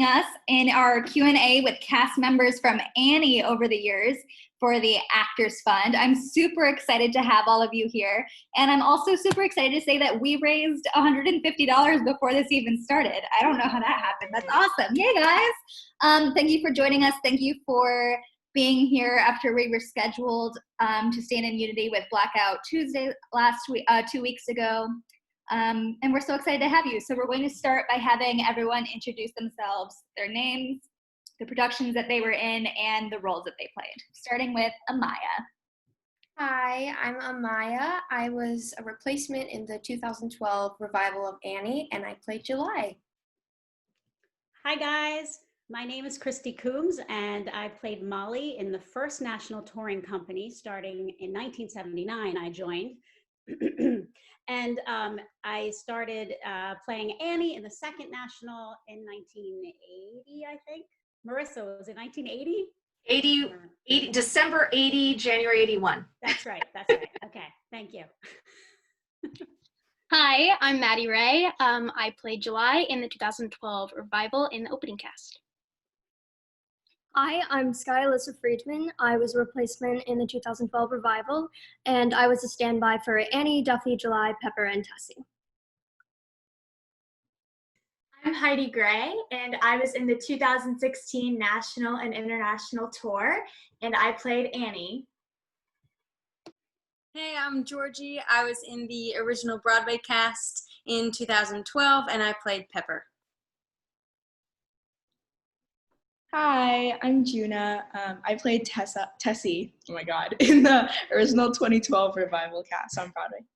us in our Q&A with cast members from Annie over the years for the Actors Fund. I'm super excited to have all of you here. And I'm also super excited to say that we raised $150 before this even started. I don't know how that happened. That's awesome. Yay, guys. Thank you for joining us. Thank you for being here after we were scheduled to stand in unity with Blackout Tuesday last week, 2 weeks ago. And we're so excited to have you. So we're going to start by having everyone introduce themselves, their names, the productions that they were in, and the roles that they played. Starting with Amaya. Hi, I'm Amaya. I was a replacement in the 2012 revival of Annie, and I played July. Hi guys, my name is Kristi Coombs, and I played Molly in the first national touring company starting in 1979. I joined. And I started playing Annie in the second national in 1980, I think. Marisa, was it 1980? 80, December 80, January 81. That's right, that's right. Okay, thank you. Hi, I'm Madi Ray. I played July in the 2012 revival in the opening cast. Hi, I'm Skye Alyssa Friedman. I was a replacement in the 2012 revival, and I was a standby for Annie, Duffy, July, Pepper, and Tessie. I'm Heidi Gray, and I was in the 2016 national and international tour, and I played Annie. Hey, I'm Georgi. I was in the original Broadway cast in 2012, and I played Pepper. Hi, I'm Junah. I played Tessie, oh my God, in the original 2012 revival cast on Broadway.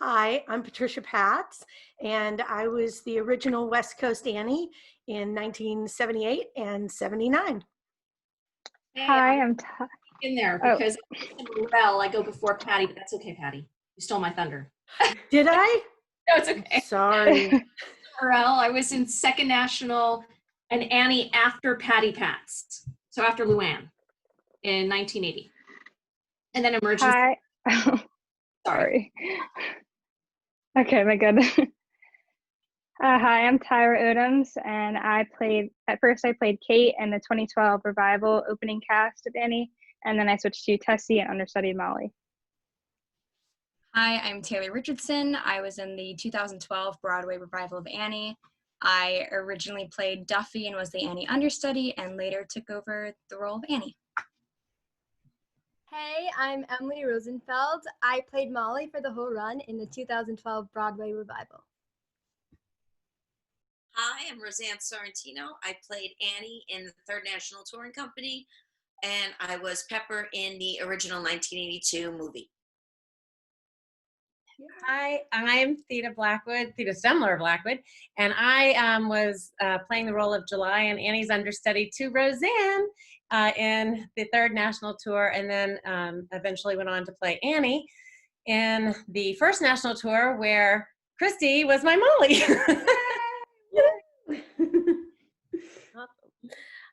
Hi, I'm Patricia Patz, and I was the original West Coast Annie in 1978 and 79. Hey, Hi, I'm in there because Morell, I go before Patty, but that's okay, Patty. You stole my thunder. Did I? No, it's okay. Sorry. Morell, I was in second national and Annie after Patty Patz, so after Luann in 1980. And then emergency. Hi. Sorry. Okay, my good. Hi, I'm Tyrah Odoms, and at first I played Kate in the 2012 revival opening cast of Annie, and then I switched to Tessie and understudied Molly. Hi, I'm Taylor Richardson. I was in the 2012 Broadway revival of Annie. I originally played Duffy and was the Annie understudy, and later took over the role of Annie. Hey, I'm Emily Rosenfeld. I played Molly for the whole run in the 2012 Broadway revival. Hi, I'm Rosanne Sorrentino. I played Annie in the Third National Touring Company, and I was Pepper in the original 1982 movie. Hi, I'm Theda Stemler Blackwood, and I was playing the role of July and Annie's understudy to Rosanne in the third national tour, and then eventually went on to play Annie in the first national tour where Kristi was my Molly.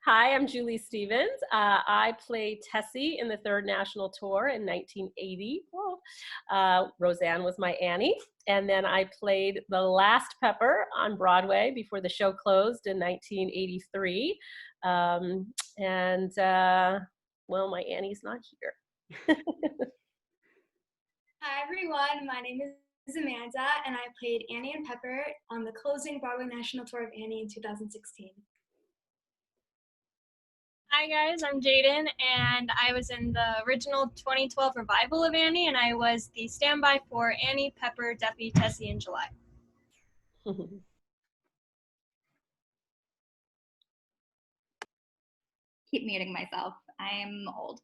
Hi, I'm Julie Stevens. I played Tessie in the third national tour in 1980. Rosanne was my Annie. And then I played the last Pepper on Broadway before the show closed in 1983. Well, my Annie's not here. Hi, everyone. My name is Amanda, and I played Annie and Pepper on the closing Broadway national tour of Annie in 2016. Hi guys, I'm Jaidyn, and I was in the original 2012 revival of Annie, and I was the standby for Annie, Pepper, Duffy, Tessie, and July. Keep muting myself. I'm old.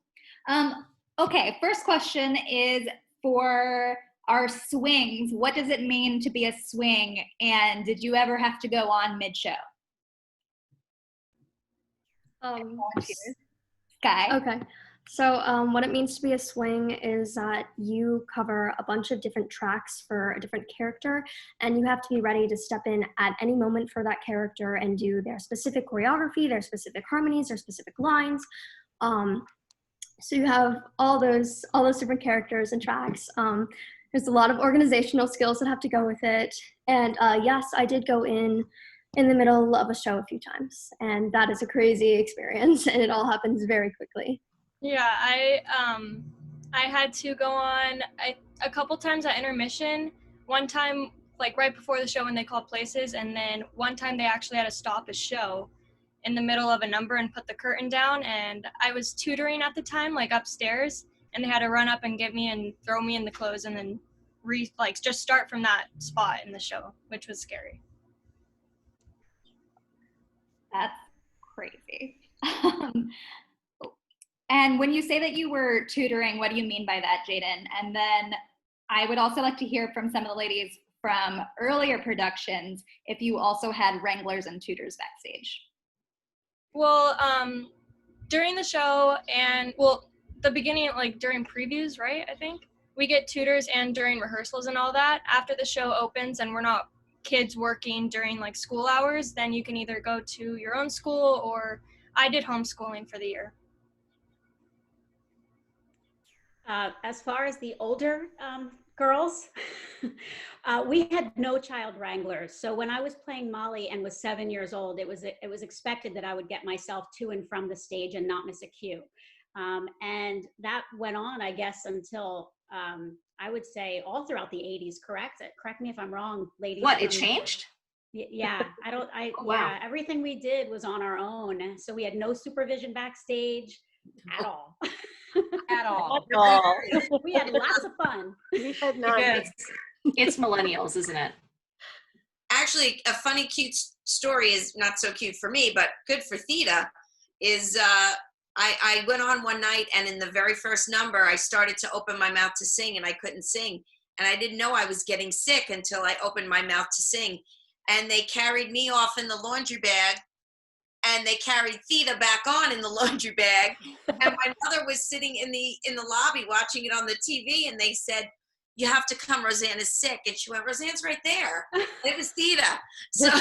Okay, first question is for our swings. What does it mean to be a swing, and did you ever have to go on mid-show? Skye. Okay. So what it means to be a swing is that you cover a bunch of different tracks for a different character, and you have to be ready to step in at any moment for that character and do their specific choreography, their specific harmonies, their specific lines. So you have all those different characters and tracks. There's a lot of organizational skills that have to go with it. And yes, I did go in in the middle of a show a few times. And that is a crazy experience, and it all happens very quickly. Yeah, I had to go on a couple times at intermission. One time, like right before the show when they called places, and then one time they actually had to stop a show in the middle of a number and put the curtain down. And I was tutoring at the time, like upstairs, and they had to run up and get me and throw me in the clothes and then just start from that spot in the show, which was scary. That's crazy. And when you say that you were tutoring, what do you mean by that, Jaidyn? And then I would also like to hear from some of the ladies from earlier productions if you also had wranglers and tutors backstage. Well, during the show and, the beginning, like during previews, right, I think, we get tutors and during rehearsals and all that. After the show opens and we're not kids working during like school hours, then you can either go to your own school, or I did homeschooling for the year. As far as the older girls, we had no child wranglers. So when I was playing Molly and was 7 years old, it was expected that I would get myself to and from the stage and not miss a cue. And that went on, I guess, until I would say all throughout the 80s, correct? Correct me if I'm wrong, ladies. What, it changed? Yeah, Oh, wow. Yeah, everything we did was on our own. So we had no supervision backstage at all. At all. We had lots of fun. We had none. It's millennials, isn't it? Actually, a funny, cute story is not so cute for me, but good for Theda, is I went on one night, and in the very first number, I started to open my mouth to sing, and I couldn't sing. And I didn't know I was getting sick until I opened my mouth to sing. And they carried me off in the laundry bag, and they carried Theda back on in the laundry bag. And my mother was sitting in the lobby watching it on the TV, and they said, "You have to come, Rosanne is sick." And she went, "Rosanne's right there." It was Theda. So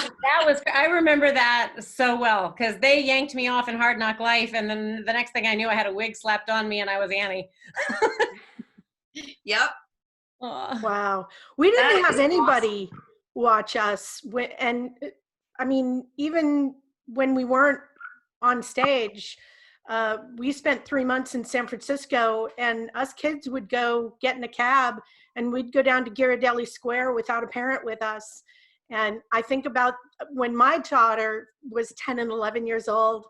I remember that so well, because they yanked me off in Hard Knock Life, and then the next thing I knew, I had a wig slapped on me and I was Annie. Yep. Wow. We didn't have anybody watch us. And I mean, even when we weren't on stage, we spent 3 months in San Francisco, and us kids would go get in a cab and we'd go down to Ghirardelli Square without a parent with us. And I think about when my daughter was 10 and 11 years old,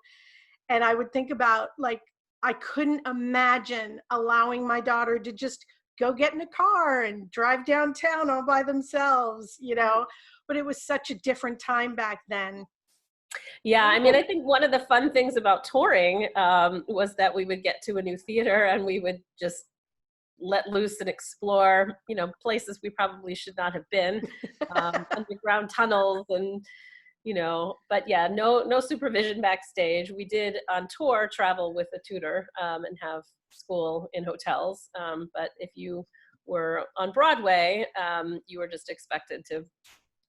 and I would think about, like, I couldn't imagine allowing my daughter to just go get in a car and drive downtown all by themselves, you know, but it was such a different time back then. Yeah, I mean, I think one of the fun things about touring was that we would get to a new theater and we would just let loose and explore, you know, places we probably should not have been, underground tunnels and, you know, but yeah, no supervision backstage. We did on tour travel with a tutor and have school in hotels. But if you were on Broadway, you were just expected to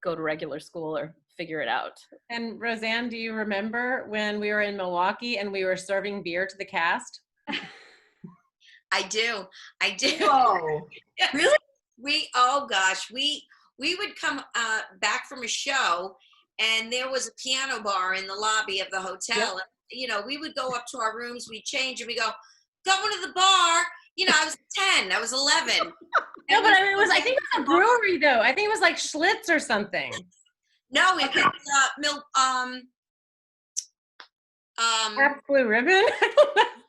go to regular school or figure it out. And Rosanne, do you remember when we were in Milwaukee and we were serving beer to the cast? I do. Whoa. Really? Oh gosh, we would come back from a show, and there was a piano bar in the lobby of the hotel. Yep. And, you know, we would go up to our rooms, we'd change, and we go, going to the bar. You know, I was 10, I was 11. No, but I mean, I think it was a brewery though. I think it was like Schlitz or something. No, it was Blue Ribbon?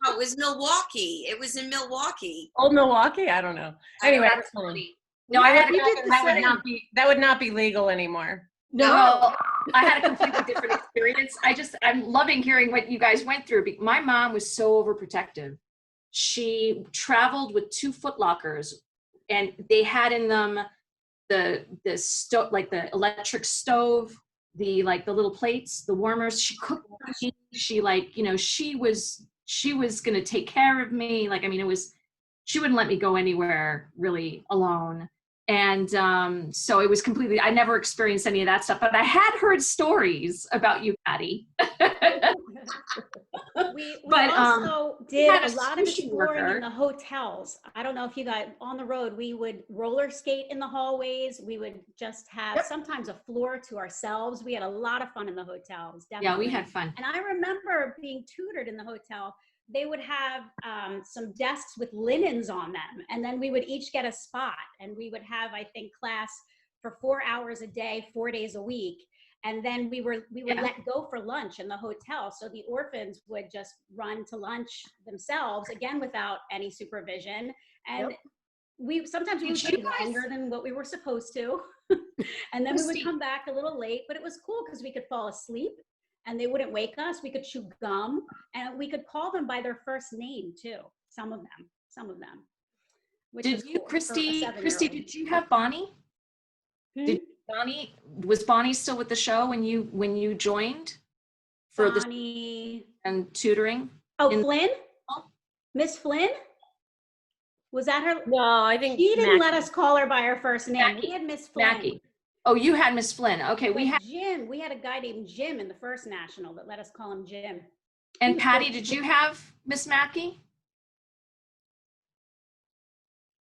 No, it was Milwaukee. It was in Milwaukee. Old Milwaukee? I don't know. Anyway, That's funny. No, that would not be legal anymore. No, I had a completely different experience. I'm loving hearing what you guys went through. My mom was so overprotective. She traveled with 2 Foot Lockers, and they had in them the stove, like the electric stove, the little plates, the warmers. She cooked for me. She, like, you know, she was going to take care of me. Like, I mean, she wouldn't let me go anywhere really alone. And so it was completely, I never experienced any of that stuff, but I had heard stories about you, Madi. We But, also we did had a a lot of sushi exploring worker. in the hotels. I don't know if you guys, on the road, we would roller skate in the hallways. We would just have sometimes a floor to ourselves. We had a lot of fun in the hotels, definitely. Yeah, we had fun. And I remember being tutored in the hotel. They would have some desks with linens on them, and then we would each get a spot, and we would have, I think, class for 4 hours a day, 4 days a week. And then we were let go for lunch in the hotel. So the orphans would just run to lunch themselves, again, without any supervision. And sometimes we would take longer than what we were supposed to. And then we would come back a little late, but it was cool because we could fall asleep and they wouldn't wake us. We could chew gum and we could call them by their first name too. Some of them. Did you, Kristi, did you have Bonnie? Was Bonnie still with the show when you joined for Bonnie and tutoring? Oh, Flynn? Miss Flynn? Was that her? No, I think she didn't let us call her by her first name. We had Miss Flynn. Mackie. Oh, you had Miss Flynn. Okay, we had Jim. We had a guy named Jim in the first national that let us call him Jim. And Patty, did you have Miss Mackie?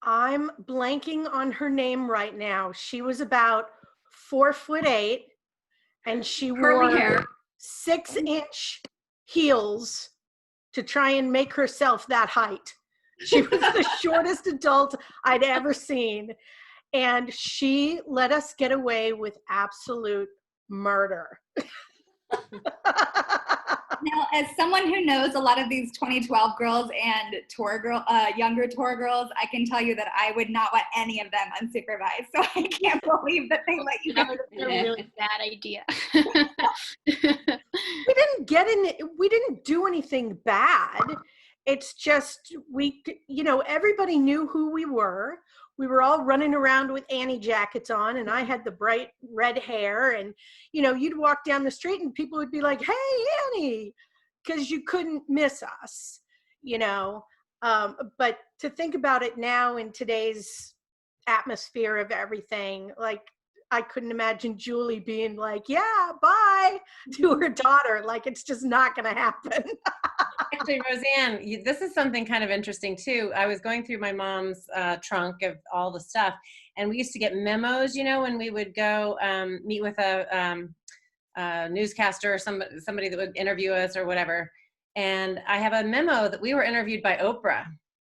I'm blanking on her name right now. She was about 4'8", and she wore 6-inch heels to try and make herself that height. She was the shortest adult I'd ever seen. And she let us get away with absolute murder. Now, as someone who knows a lot of these 2012 girls and younger tour girls, I can tell you that I would not want any of them unsupervised. So I can't believe that they let you go. That would have been a really bad idea. We didn't do anything bad. It's just, everybody knew who we were. We were all running around with Annie jackets on, and I had the bright red hair, and, you'd walk down the street and people would be like, "Hey, Annie," because you couldn't miss us, but to think about it now in today's atmosphere of everything, like, I couldn't imagine Julie being like, "Yeah, bye," to her daughter. Like, it's just not going to happen. Actually, Rosanne, this is something kind of interesting too. I was going through my mom's trunk of all the stuff, and we used to get memos, when we would go meet with a newscaster or somebody that would interview us or whatever. And I have a memo that we were interviewed by Oprah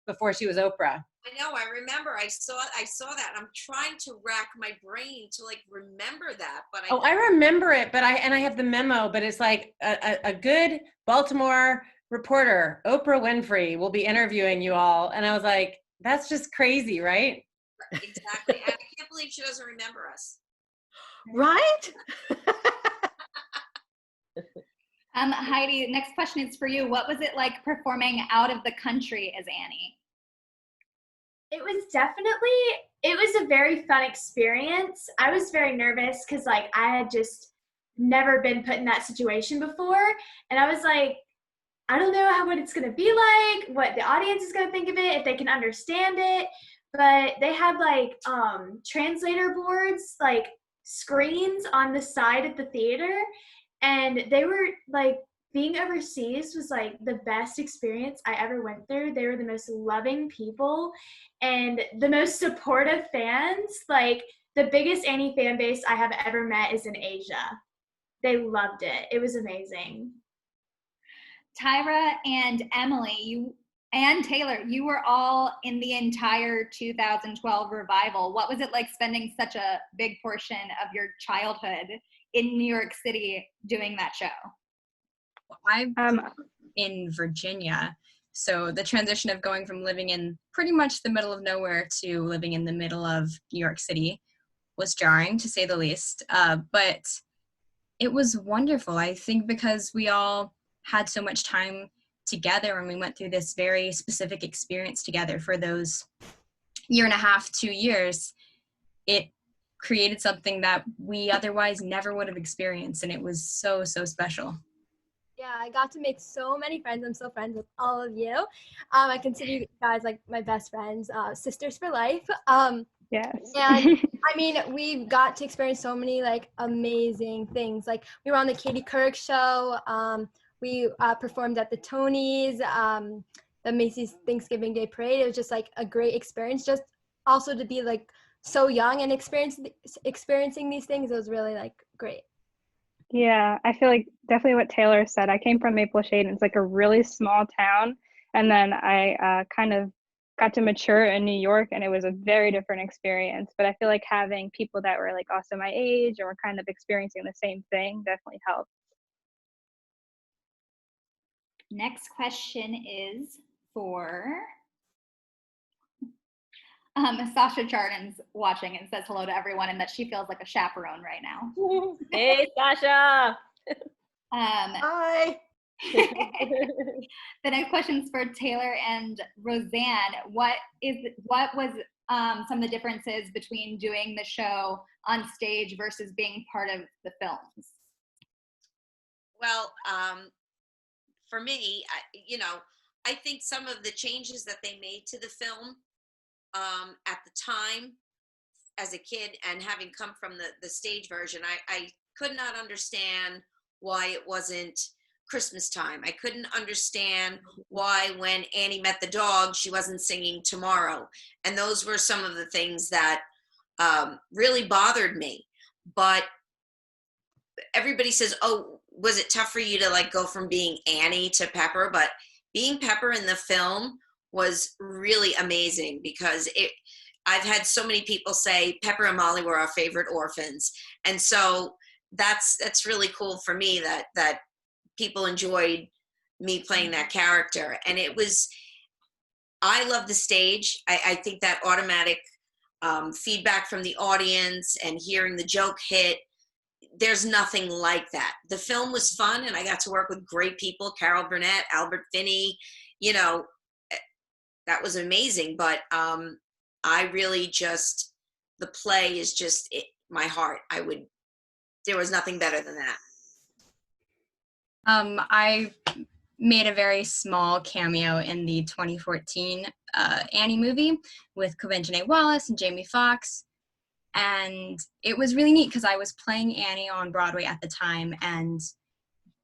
before she was Oprah. I know, I remember. I saw that. I'm trying to rack my brain to remember that, but I remember it, but I have the memo, but it's like a good Baltimore reporter, Oprah Winfrey, will be interviewing you all. And I was like, that's just crazy, right? Exactly. And I can't believe she doesn't remember us. Right? Heidi, next question is for you. What was it like performing out of the country as Annie? It was a very fun experience. I was very nervous because I had just never been put in that situation before. And I was like, I don't know what it's going to be like, what the audience is going to think of it, if they can understand it. But they had translator boards, screens on the side of the theater. And they were being overseas was the best experience I ever went through. They were the most loving people and the most supportive fans. The biggest Annie fan base I have ever met is in Asia. They loved it. It was amazing. Tyrah and Emily, and Taylor, you were all in the entire 2012 revival. What was it like spending such a big portion of your childhood in New York City doing that show? I'm in Virginia, so the transition of going from living in pretty much the middle of nowhere to living in the middle of New York City was jarring, to say the least, but it was wonderful. I think because we all had so much time together and we went through this very specific experience together for those 1.5 to 2 years, it created something that we otherwise never would have experienced, and it was so special. Yeah, I got to make so many friends. I'm so friends with all of you. I consider you guys my best friends, sisters for life. Yes. And I mean, we got to experience so many like amazing things. Like we were on the Katie Couric show. We performed at the Tonys, the Macy's Thanksgiving Day Parade. It was just like a great experience. Just also to be like so young and experiencing these things. It was really like great. Yeah, I feel like definitely what Taylor said. I came from Maple Shade, and it's like a really small town. And then I kind of got to mature in New York, and it was a very different experience. But I feel like having people that were like also my age and were kind of experiencing the same thing definitely helped. Next question is for Sasha Chardon's watching and says hello to everyone and that she feels like a chaperone right now. Hey, Sasha. Hi. The next question is for Taylor and Rosanne. What was some of the differences between doing the show on stage versus being part of the films? Well, for me, I think some of the changes that they made to the film at the time as a kid and having come from the stage version, I could not understand why it wasn't Christmas time. I couldn't understand why when Annie met the dog, she wasn't singing Tomorrow. And those were some of the things that really bothered me. But everybody says, oh, was it tough for you to like go from being Annie to Pepper? But being Pepper in the film was really amazing because I've had so many people say Pepper and Molly were our favorite orphans. And so that's really cool for me that people enjoyed me playing that character. And I love the stage. I think that automatic feedback from the audience and hearing the joke hit, there's nothing like that. The film was fun and I got to work with great people, Carol Burnett, Albert Finney, that was amazing. But I really the play is just my heart. There was nothing better than that. I made a very small cameo in the 2014 Annie movie with Quvenzhané Wallis and Jamie Foxx. And it was really neat because I was playing Annie on Broadway at the time, and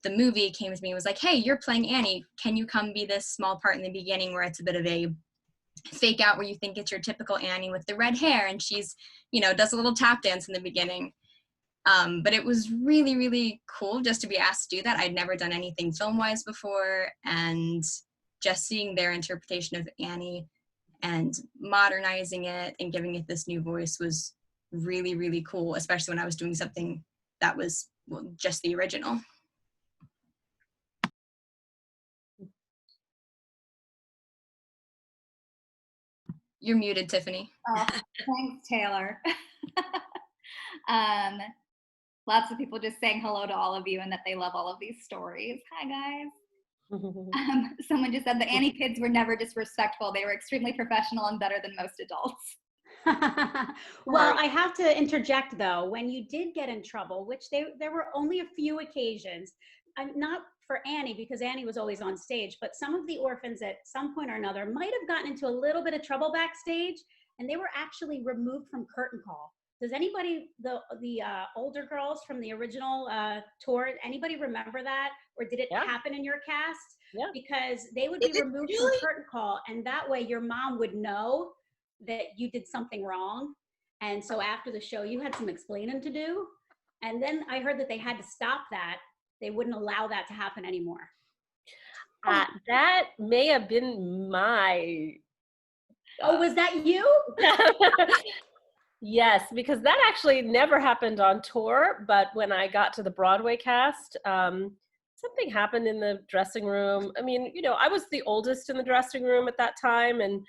the movie came to me and was like, hey, you're playing Annie. Can you come be this small part in the beginning where it's a bit of a fake out where you think it's your typical Annie with the red hair and she's, does a little tap dance in the beginning. But it was really, really cool just to be asked to do that. I'd never done anything film-wise before, and just seeing their interpretation of Annie and modernizing it and giving it this new voice was really, really cool, especially when I was doing something that was just the original. You're muted, Tiffany. Oh, thanks, Taylor. Lots of people just saying hello to all of you and that they love all of these stories. Hi, guys. Someone just said the Annie kids were never disrespectful. They were extremely professional and better than most adults. Well, I have to interject though, when you did get in trouble, which there were only a few occasions, not for Annie because Annie was always on stage, but some of the orphans at some point or another might have gotten into a little bit of trouble backstage, and they were actually removed from curtain call. Does anybody, the older girls from the original tour, anybody remember that? Or did it happen in your cast? Yeah. Because they would be removed from curtain call, and that way your mom would know that you did something wrong. And so after the show, you had some explaining to do. And then I heard that they had to stop that. They wouldn't allow that to happen anymore. That may have been my... Oh, was that you? Yes, because that actually never happened on tour, but when I got to the Broadway cast, something happened in the dressing room. I mean, I was the oldest in the dressing room at that time, and,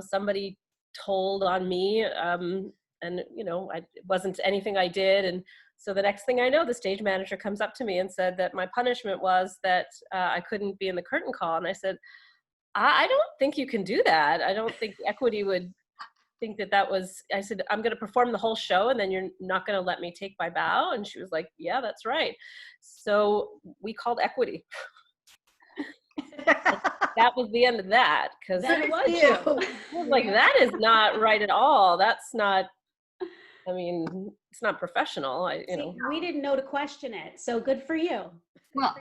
somebody told on me, and, it wasn't anything I did. And so the next thing I know, the stage manager comes up to me and said that my punishment was that I couldn't be in the curtain call. And I said, I don't think you can do that. I don't think equity would think that was, I said, I'm going to perform the whole show and then you're not going to let me take my bow. And she was like, yeah, that's right. So we called equity. That was the end of that, because That it was was you. I was like, that is not right at all. That's not, I mean, it's not professional. We didn't know to question it, so good for you. Well,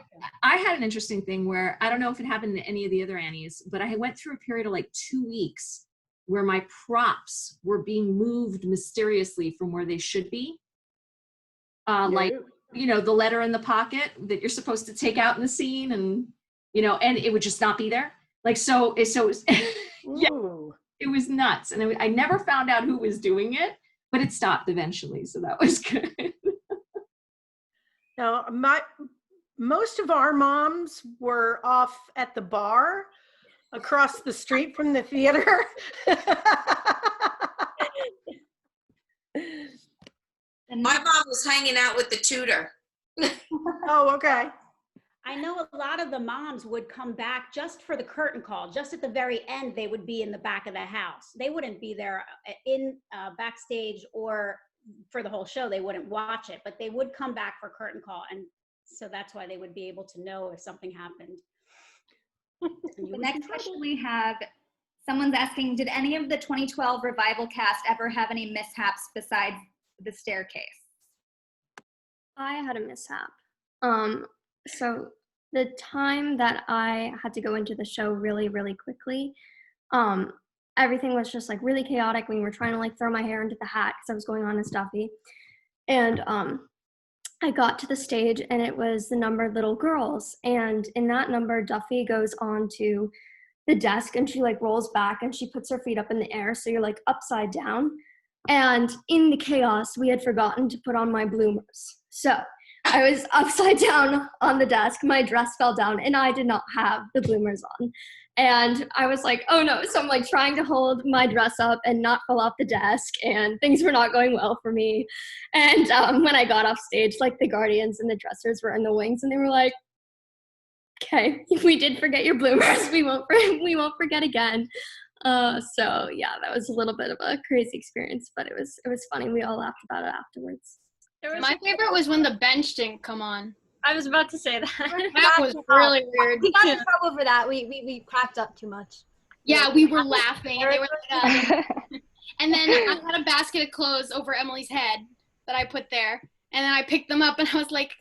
I had an interesting thing where, I don't know if it happened to any of the other Annies, but I went through a period of like 2 weeks where my props were being moved mysteriously from where they should be. Like, the letter in the pocket that you're supposed to take out in the scene, and, and it would just not be there. Like, so it was, yeah, it was nuts. And I never found out who was doing it, but it stopped eventually. So that was good. Now, most of our moms were off at the bar across the street from the theater. My mom was hanging out with the tutor. Oh, okay. I know a lot of the moms would come back just for the curtain call. Just at the very end, they would be in the back of the house. They wouldn't be there in backstage, or for the whole show. They wouldn't watch it, but they would come back for curtain call. And so that's why they would be able to know if something happened. The next question we have, someone's asking, did any of the 2012 revival cast ever have any mishaps besides the staircase? I had a mishap. So the time that I had to go into the show really, really quickly, everything was just like really chaotic when we were trying to like throw my hair into the hat because I was going on as Duffy. And I got to the stage and it was the number Little Girls. And in that number, Duffy goes on to the desk and she like rolls back and she puts her feet up in the air. So you're like upside down. And in the chaos, we had forgotten to put on my bloomers. So I was upside down on the desk, my dress fell down, and I did not have the bloomers on. And I was like, oh no. So I'm like trying to hold my dress up and not fall off the desk, and things were not going well for me. And when I got off stage, like the guardians and the dressers were in the wings, and they were like, okay, we did forget your bloomers. We won't forget again. So yeah, that was a little bit of a crazy experience, but it was funny. We all laughed about it afterwards. My favorite was when the bench didn't come on. I was about to say that. That was really weird. We got in trouble for that. We cracked up too much. Yeah, we were laughing. They were like, and then I had a basket of clothes over Emily's head that I put there, and then I picked them up, and I was like,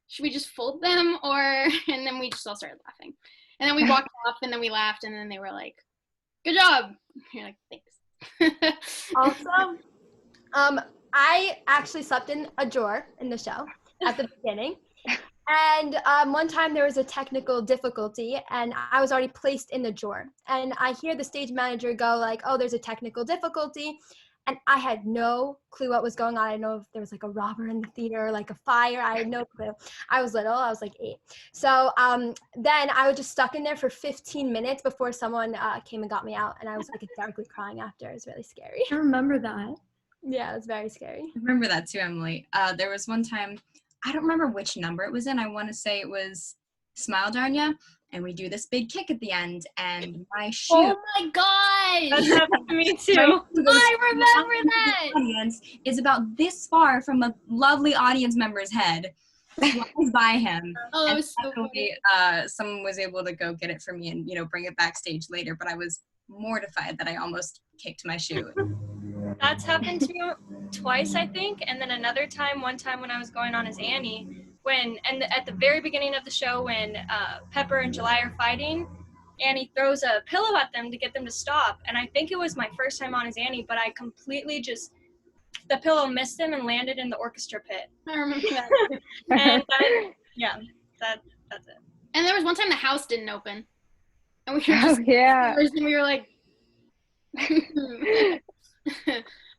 should we just fold them, or? And then we just all started laughing, and then we walked off, and then we laughed, and then they were like, good job. You're like, thanks. Also, I actually slept in a drawer in the show at the beginning. And one time there was a technical difficulty and I was already placed in the drawer. And I hear the stage manager go like, oh, there's a technical difficulty. And I had no clue what was going on. I didn't know if there was like a robber in the theater, like a fire. I had no clue. I was little. I was like 8. So then I was just stuck in there for 15 minutes before someone came and got me out. And I was like hysterically crying after. It was really scary. I remember that. Yeah, it was very scary. I remember that too, Emily. There was one time, I don't remember which number it was in. I want to say it was Smile Darn Ya, and we do this big kick at the end, and my shoe. Oh my gosh! That happened to me too. I remember that. Audience is about this far from a lovely audience member's head. Flies by him. Oh, that and was so funny. Someone was able to go get it for me and bring it backstage later. But I was mortified that I almost kicked my shoe. That's happened to me twice, I think, and then another time, one time when I was going on as Annie, at the very beginning of the show when Pepper and July are fighting, Annie throws a pillow at them to get them to stop, and I think it was my first time on as Annie, but I completely the pillow missed him and landed in the orchestra pit. I remember that. And that's it. And there was one time the house didn't open, and we were just and we were like.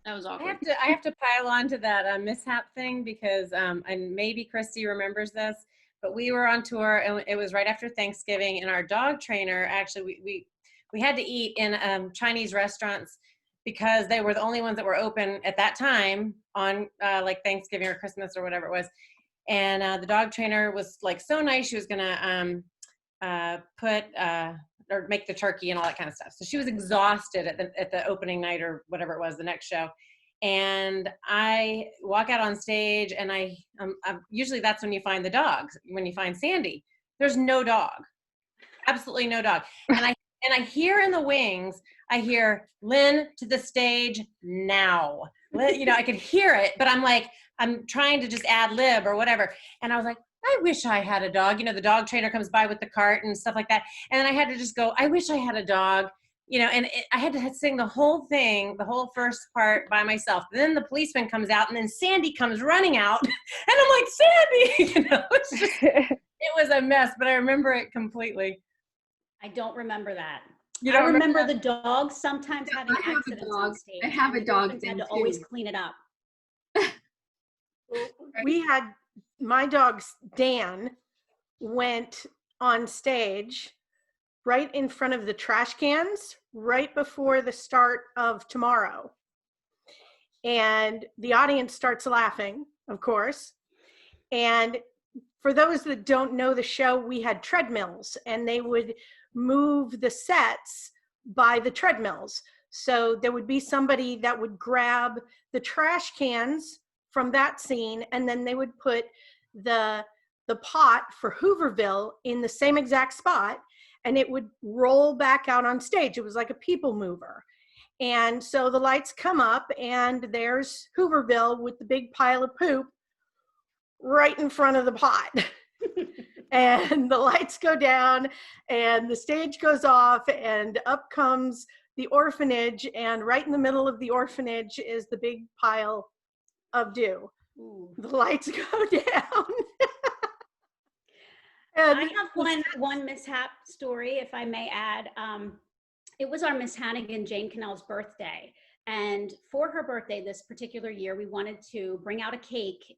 That was awkward. I have to pile on to that mishap thing because and maybe Kristi remembers this, but we were on tour and it was right after Thanksgiving, and our dog trainer actually we had to eat in Chinese restaurants because they were the only ones that were open at that time on like Thanksgiving or Christmas or whatever it was. And the dog trainer was like so nice. She was gonna put or make the turkey and all that kind of stuff. So she was exhausted at the opening night or whatever it was, the next show. And I walk out on stage and usually that's when you find the dogs, when you find Sandy. There's no dog. absolutely no dog. And I hear in the wings, I hear, Lynn, to the stage now. You know, I could hear it, but I'm trying to just ad lib or whatever. And I was like, I wish I had a dog. You know, the dog trainer comes by with the cart and stuff like that. And then I had to just go, I wish I had a dog, you know, and I had to sing the whole thing, the whole first part by myself. Then the policeman comes out and then Sandy comes running out. And I'm like, Sandy, you know, it was a mess, but I remember it completely. I don't remember that. You I don't remember the dogs sometimes having accidents on stage. I have a dog Had thing to too. always clean it up. We had my dog Dan went on stage right in front of the trash cans right before the start of Tomorrow. And the audience starts laughing, of course. And for those that don't know the show, we had treadmills and they would move the sets by the treadmills. So there would be somebody that would grab the trash cans from that scene, and then they would put the pot for Hooverville in the same exact spot, and it would roll back out on stage. It was like a people mover. And so the lights come up and there's Hooverville with the big pile of poop right in front of the pot. And the lights go down and the stage goes off and up comes the orphanage, and right in the middle of the orphanage is the big pile of dew. Ooh. The lights go down. I have one mishap story, if I may add. It was our Miss Hannigan, Jane Cannell's birthday. And for her birthday this particular year, we wanted to bring out a cake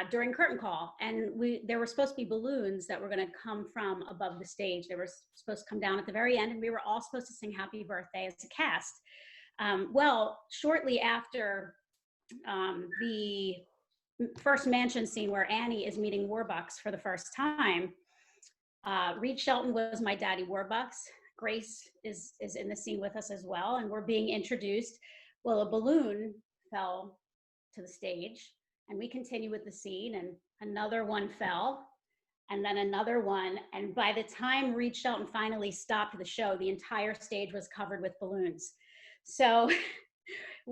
during curtain call. And there were supposed to be balloons that were going to come from above the stage. They were supposed to come down at the very end, and we were all supposed to sing Happy Birthday as a cast. Well, shortly after the first mansion scene where Annie is meeting Warbucks for the first time, Reed Shelton was my daddy Warbucks. Grace is in the scene with us as well, and we're being introduced. Well, a balloon fell to the stage, and we continue with the scene, and another one fell, and then another one. And by the time Reed Shelton finally stopped the show, the entire stage was covered with balloons. So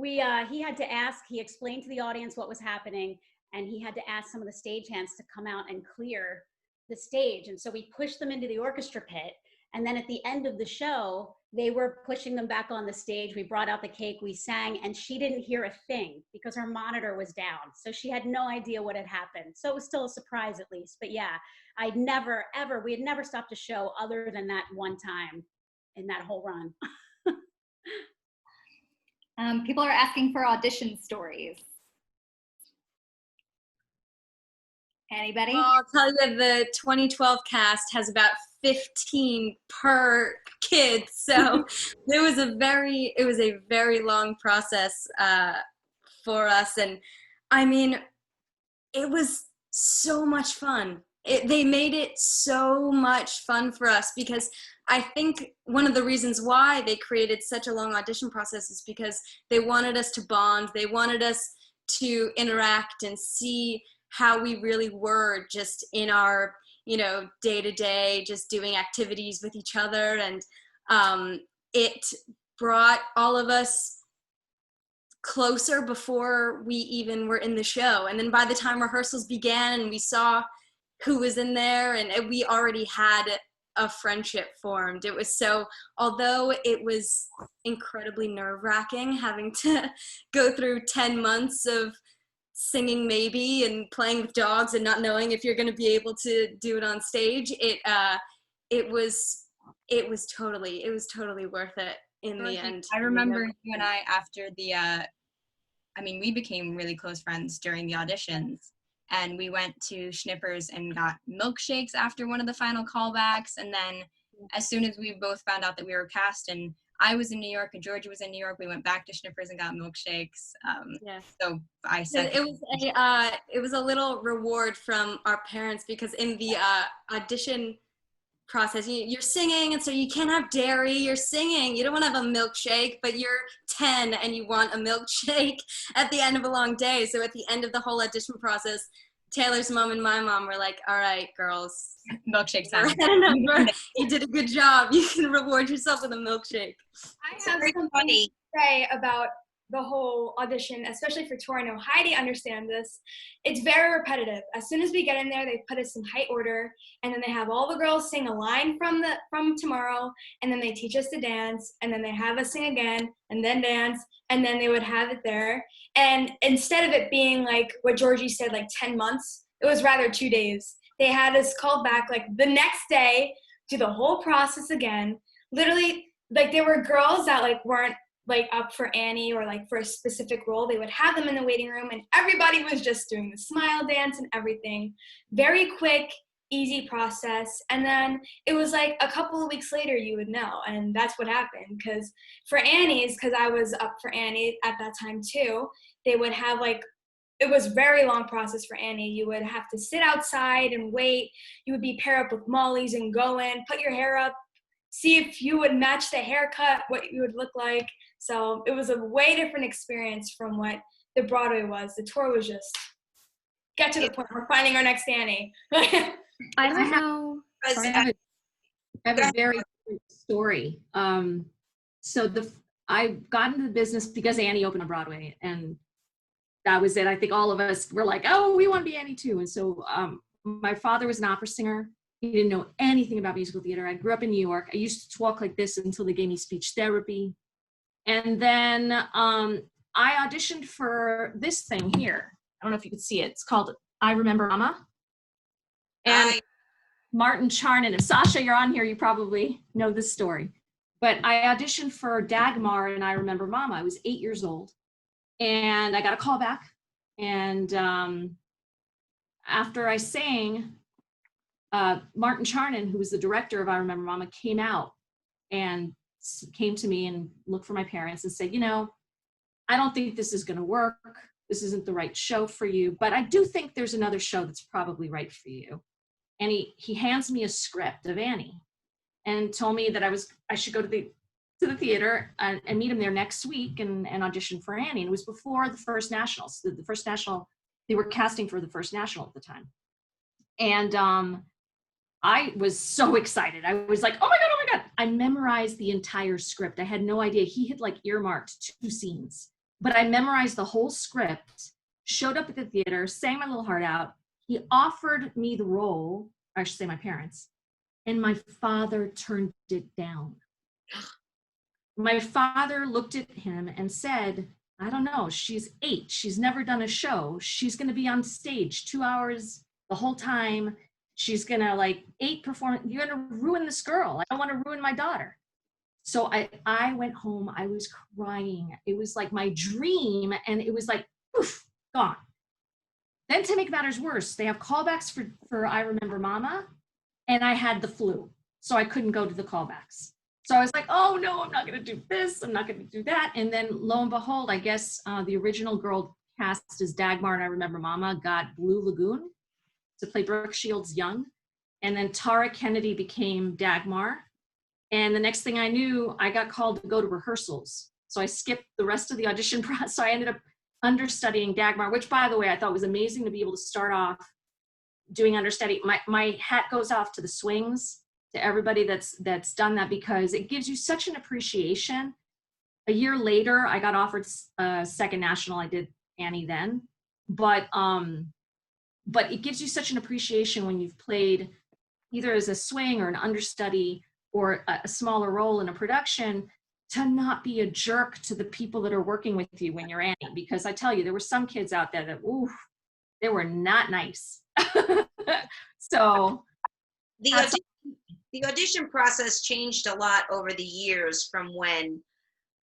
he had to ask, he explained to the audience what was happening, and he had to ask some of the stagehands to come out and clear the stage. And so we pushed them into the orchestra pit. And then at the end of the show, they were pushing them back on the stage. We brought out the cake, we sang, and she didn't hear a thing because her monitor was down. So she had no idea what had happened. So it was still a surprise at least. But yeah, we had never stopped a show other than that one time in that whole run. People are asking for audition stories. Anybody? Well, I'll tell you, the 2012 cast has about 15 per kid, so it was a very long process for us, and I mean, it was so much fun. They made it so much fun for us, because I think one of the reasons why they created such a long audition process is because they wanted us to bond. They wanted us to interact and see how we really were just in our, day-to-day, just doing activities with each other. And it brought all of us closer before we even were in the show. And then by the time rehearsals began and we saw who was in there, and we already had a friendship formed. It was although it was incredibly nerve-wracking having to go through 10 months of singing maybe and playing with dogs and not knowing if you're going to be able to do it on stage, it was totally worth it in the end. I remember you and I, after we became really close friends during the auditions, and we went to Schnippers and got milkshakes after one of the final callbacks. And then as soon as we both found out that we were cast, and I was in New York and Georgi was in New York, we went back to Schnippers and got milkshakes. So I said it was a little reward from our parents, because in the audition process, you're singing, and so you can't have dairy. You're singing, you don't want to have a milkshake, but you're 10 and you want a milkshake at the end of a long day. So at the end of the whole audition process, Taylor's mom and my mom were like, all right, girls. Milkshake time. You did a good job. You can reward yourself with a milkshake. I have something to say about the whole audition, especially for tour. I know Heidi understands this. It's very repetitive. As soon as we get in there, they put us in height order, and then they have all the girls sing a line from tomorrow, and then they teach us to dance, and then they have us sing again, and then dance, and then they would have it there. And instead of it being like what Georgi said, like 10 months, it was rather 2 days. They had us called back like the next day, do the whole process again. Literally, like there were girls that like weren't like up for Annie or like for a specific role. They would have them in the waiting room, and everybody was just doing the smile dance and everything. Very quick, easy process. And then it was like a couple of weeks later you would know, and that's what happened. Because for Annie's, because I was up for Annie at that time too, they would have like, it was very long process for Annie. You would have to sit outside and wait. You would be paired up with Molly's and go in, put your hair up, see if you would match the haircut, what you would look like. So it was a way different experience from what the Broadway was. The tour was just get to the point. We're finding our next Annie. I don't know. I have a very different story. I got into the business because Annie opened on Broadway, and that was it. I think all of us were like, oh, we want to be Annie too. And so my father was an opera singer. He didn't know anything about musical theater. I grew up in New York. I used to talk like this until they gave me speech therapy. And then I auditioned for this thing here. I don't know if you can see it. It's called I Remember Mama. And Martin Charnin and Sasha, you're on here. You probably know this story. But I auditioned for Dagmar and I Remember Mama. I was 8 years old. And I got a call back. And after I sang, Martin Charnin, who was the director of I Remember Mama, came out and came to me and looked for my parents and said, you know, I don't think this is going to work. This isn't the right show for you, but I do think there's another show that's probably right for you. And he hands me a script of Annie and told me that I should go to the theater and meet him there next week and audition for Annie. And it was before the first nationals. The first national, they were casting for the first national at the time. And I was so excited. I was like, oh my God. I memorized the entire script. I had no idea. He had like earmarked 2 scenes, but I memorized the whole script, showed up at the theater, sang my little heart out. He offered me the role, I should say my parents, and my father turned it down. My father looked at him and said, I don't know, she's 8. She's never done a show. She's going to be on stage 2 hours the whole time. She's gonna like 8 perform. You're gonna ruin this girl. I don't want to ruin my daughter. So I went home. I was crying. It was like my dream, and it was like poof, gone. Then to make matters worse, they have callbacks for I Remember Mama, and I had the flu, so I couldn't go to the callbacks. So I was like, oh no, I'm not gonna do this. I'm not gonna do that. And then lo and behold, I guess the original girl cast as Dagmar and I Remember Mama got Blue Lagoon to play Brooke Shields young. And then Tara Kennedy became Dagmar. And the next thing I knew, I got called to go to rehearsals. So I skipped the rest of the audition process. So I ended up understudying Dagmar, which by the way, I thought was amazing to be able to start off doing understudy. My hat goes off to the swings, to everybody that's done that, because it gives you such an appreciation. A year later, I got offered a second national. I did Annie then, but it gives you such an appreciation when you've played either as a swing or an understudy or a smaller role in a production, to not be a jerk to the people that are working with you when you're Annie. Because I tell you, there were some kids out there that, ooh, they were not nice. So the audition process changed a lot over the years from when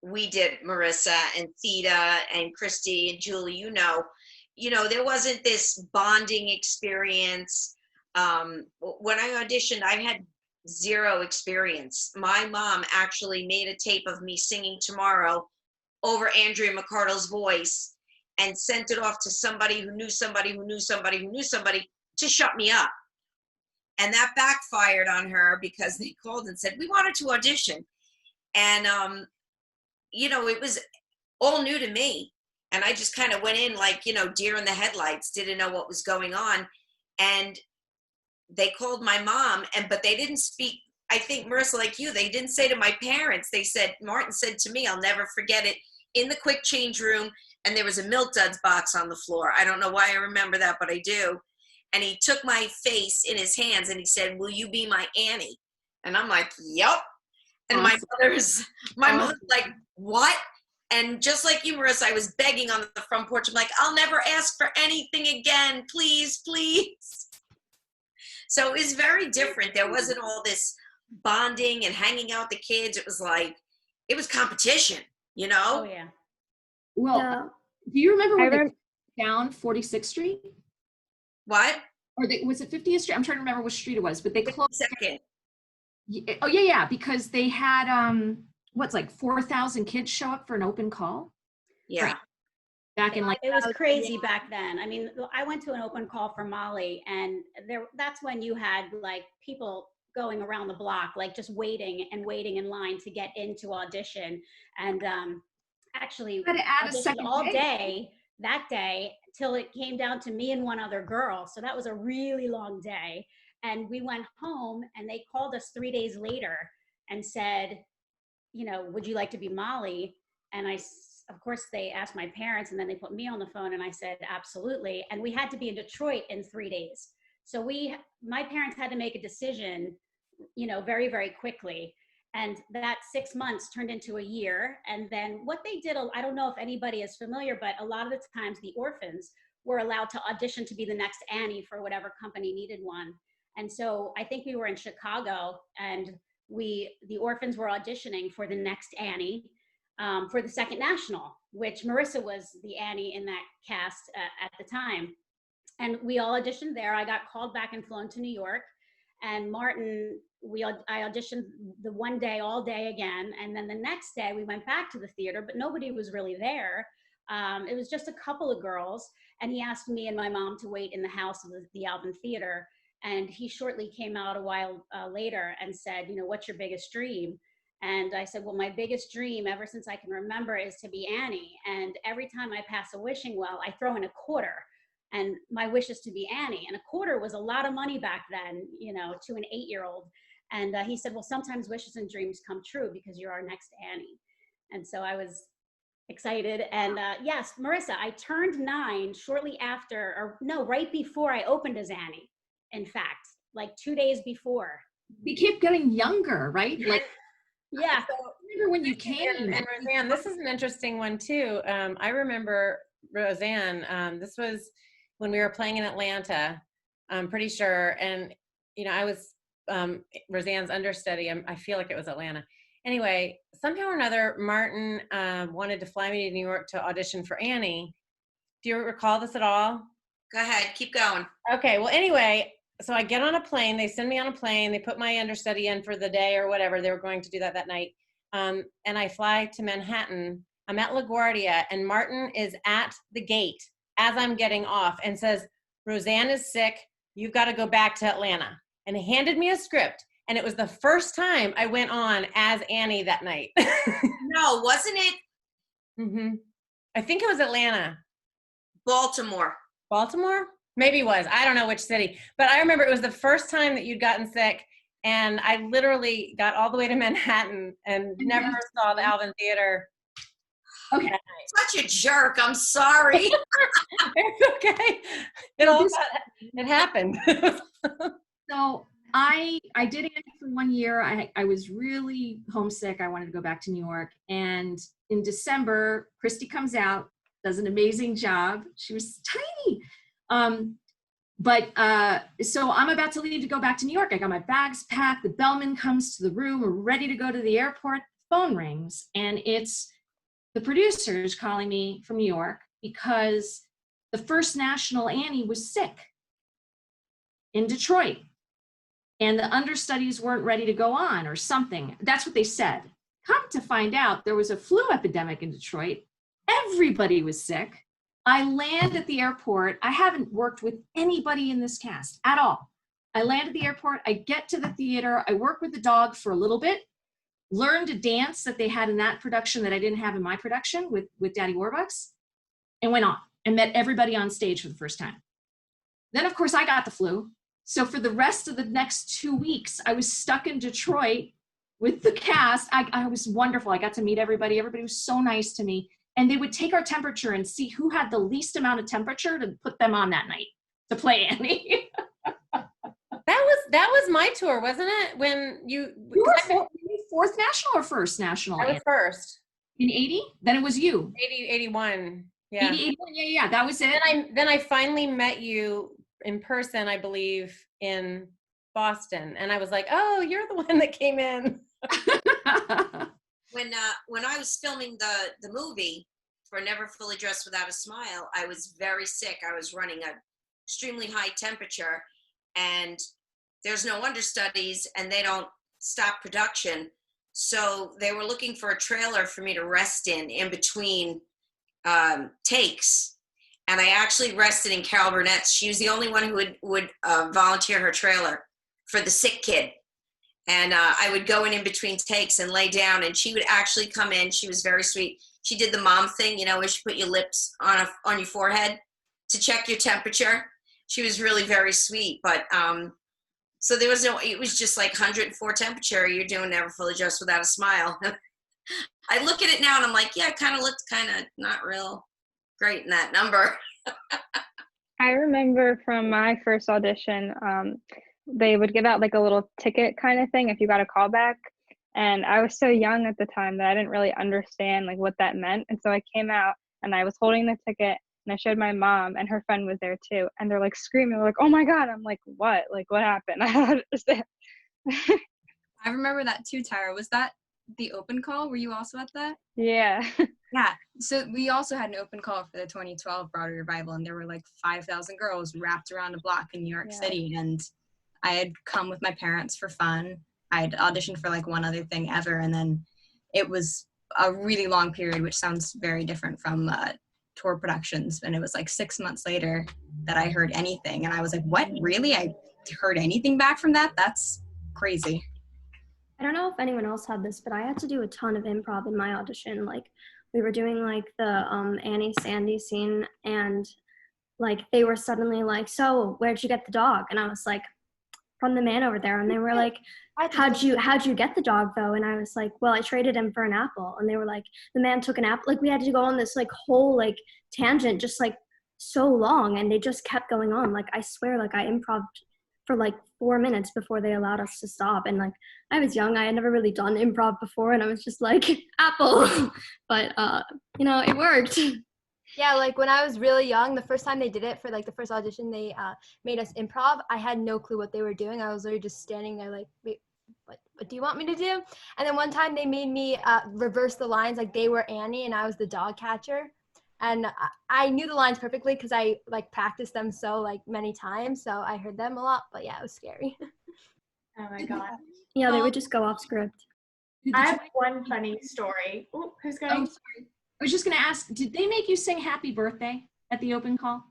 we did Marisa and Theda and Kristi and Julie. You know, there wasn't this bonding experience. When I auditioned, I had 0 experience. My mom actually made a tape of me singing Tomorrow over Andrea McCardle's voice and sent it off to somebody who knew somebody who knew somebody who knew somebody to shut me up. And that backfired on her because they called and said, we wanted to audition. And, you know, it was all new to me. And I just kind of went in like, deer in the headlights, didn't know what was going on. And they called my mom, but they didn't speak, I think, Marissa, like you, they didn't say to my parents. They said, Martin said to me, I'll never forget it, in the quick change room, and there was a Milk Duds box on the floor. I don't know why I remember that, but I do. And he took my face in his hands and he said, will you be my Annie? And I'm like, yep. And my mother's like, what? And just like you, Marissa, I was begging on the front porch. I'm like, I'll never ask for anything again. Please, please. So it was very different. There wasn't all this bonding and hanging out with the kids. It was like, it was competition, Oh, yeah. Well, do you remember when they down 46th Street? What? Or was it 50th Street? I'm trying to remember which street it was, but they closed. Second. Oh, yeah, because they had, what's like 4,000 kids show up for an open call? Yeah. Right. Back in like. It was crazy back then. I mean, I went to an open call for Molly, and that's when you had like people going around the block, like just waiting in line to get into audition. And actually auditioned all day that day till it came down to me and one other girl. So that was a really long day. And we went home and they called us 3 days later and said, would you like to be Molly? And of course they asked my parents, and then they put me on the phone, and I said, absolutely. And we had to be in Detroit in 3 days. So my parents had to make a decision, very, very quickly. And that 6 months turned into a year. And then what they did, I don't know if anybody is familiar, but a lot of the times the orphans were allowed to audition to be the next Annie for whatever company needed one. And so I think we were in Chicago, and the orphans were auditioning for the next Annie for the second national, which Marisa was the Annie in that cast at the time. And we all auditioned there. I got called back and flown to New York. And Martin, I auditioned the one day, all day again. And then the next day we went back to the theater, but nobody was really there. It was just a couple of girls. And he asked me and my mom to wait in the house of the Alvin Theater. And he shortly came out a while later and said, what's your biggest dream? And I said, well, my biggest dream ever since I can remember is to be Annie. And every time I pass a wishing well, I throw in a quarter. And my wish is to be Annie. And a quarter was a lot of money back then, to an 8-year-old. And he said, well, sometimes wishes and dreams come true because you're our next Annie. And so I was excited. And yes, Marissa, I turned 9 shortly after, or no, right before I opened as Annie. In fact, like 2 days before. We keep getting younger, right? Like, yeah. So I remember when you came. And Roseanne, this is an interesting one too. I remember Roseanne, this was when we were playing in Atlanta, I'm pretty sure. And, I was Roseanne's understudy. I feel like it was Atlanta. Anyway, somehow or another, Martin wanted to fly me to New York to audition for Annie. Do you recall this at all? Go ahead, keep going. Okay, well, anyway, so I get on a plane. They send me on a plane. They put my understudy in for the day or whatever. They were going to do that night. And I fly to Manhattan. I'm at LaGuardia, and Martin is at the gate as I'm getting off and says, Roseanne is sick. You've got to go back to Atlanta. And he handed me a script. And it was the first time I went on as Annie that night. No, wasn't it? Mm-hmm. I think it was Atlanta. Baltimore? Maybe it was. I don't know which city. But I remember it was the first time that you'd gotten sick. And I literally got all the way to Manhattan and never saw the Alvin Theater. Okay. Such a jerk. I'm sorry. It's okay. It happened. So I did Annie for 1 year. I was really homesick. I wanted to go back to New York. And in December, Kristi comes out, does an amazing job. She was tiny. So I'm about to leave to go back to New York. I got my bags packed. The bellman comes to the room. We're ready to go to the airport. Phone rings, and it's the producers calling me from New York because the first national Annie was sick in Detroit. And the understudies weren't ready to go on or something. That's what they said. Come to find out, there was a flu epidemic in Detroit. Everybody was sick. I land at the airport. I haven't worked with anybody in this cast at all. I land at the airport. I get to the theater. I work with the dog for a little bit, learned a dance that they had in that production that I didn't have in my production with Daddy Warbucks. and went off and met everybody on stage for the first time. Then, of course, I got the flu. So for the rest of the next 2 weeks, I was stuck in Detroit with the cast. I was wonderful. I got to meet everybody. Everybody was so nice to me. And they would take our temperature and see who had the least amount of temperature to put them on that night to play Annie. That was my tour, wasn't it? When you were fourth national or first national? I was first. In 80? Then it was you. 81. Yeah. 80, 81, yeah, that was it. Then I finally met you in person, I believe, in Boston. And I was like, oh, you're the one that came in. When I was filming the movie for Never Fully Dressed Without a Smile, I was very sick. I was running an extremely high temperature, and there's no understudies, and they don't stop production. So they were looking for a trailer for me to rest in between takes. And I actually rested in Carol Burnett's. She was the only one who would volunteer her trailer for the sick kid. And I would go in between takes and lay down, and she would actually come in. She was very sweet. She did the mom thing, you know, where she put your lips on your forehead to check your temperature. She was really very sweet. But so there was it was just like 104 temperature. You're doing Never Fully Dressed Without a Smile. I look at it now and I'm like, yeah, it kind of looked kind of not real great in that number. I remember from my first audition, they would give out like a little ticket kind of thing if you got a call back. And I was so young at the time that I didn't really understand like what that meant. And so I came out and I was holding the ticket and I showed my mom, and her friend was there too. And they're like screaming, they're like, oh my God. I'm like, what? Like, what happened? I don't understand. I remember that too, Tyrah. Was that the open call? Were you also at that? Yeah. Yeah. So we also had an open call for the 2012 Broadway revival, and there were like 5,000 girls wrapped around a block in New York City. And I had come with my parents for fun. I had auditioned for like one other thing ever. And then it was a really long period, which sounds very different from tour productions. And it was like 6 months later that I heard anything. And I was like, what? Really? I heard anything back from that? That's crazy. I don't know if anyone else had this, but I had to do a ton of improv in my audition. Like, we were doing like the Annie Sandy scene, and like they were suddenly like, so where'd you get the dog? And I was like, from the man over there. And they were like, how'd you get the dog though? And I was like, well, I traded him for an apple. And they were like, the man took an apple. Like, we had to go on this like whole like tangent, just like so long, and they just kept going on. Like, I swear, like I improv'd for like 4 minutes before they allowed us to stop. And like, I was young, I had never really done improv before, and I was just like, apple. But you know, it worked. Yeah, like when I was really young, the first time they did it for like the first audition, they made us improv. I had no clue what they were doing. I was literally just standing there like, wait, what do you want me to do? And then one time they made me reverse the lines, like they were Annie and I was the dog catcher. And I knew the lines perfectly because I like practiced them so like many times. So I heard them a lot, but yeah, it was scary. Oh my God. Yeah, they would just go off script. I have one funny story. Ooh, who's going? Oh, sorry. I was just going to ask, did they make you sing happy birthday at the open call?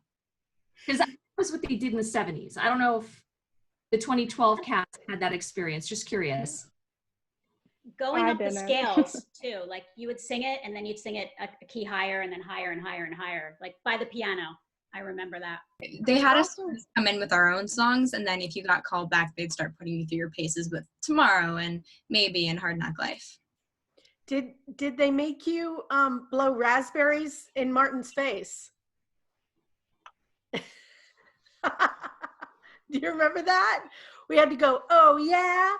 Because that was what they did in the 70s. I don't know if the 2012 cast had that experience. Just curious. Going up the scales too. Like you would sing it and then you'd sing it a key higher and then higher and higher and higher, like by the piano. I remember that. They had us come in with our own songs, and then if you got called back, they'd start putting you through your paces with Tomorrow and Maybe and Hard Knock Life. Did they make you blow raspberries in Martin's face? Do you remember that? We had to go, oh yeah.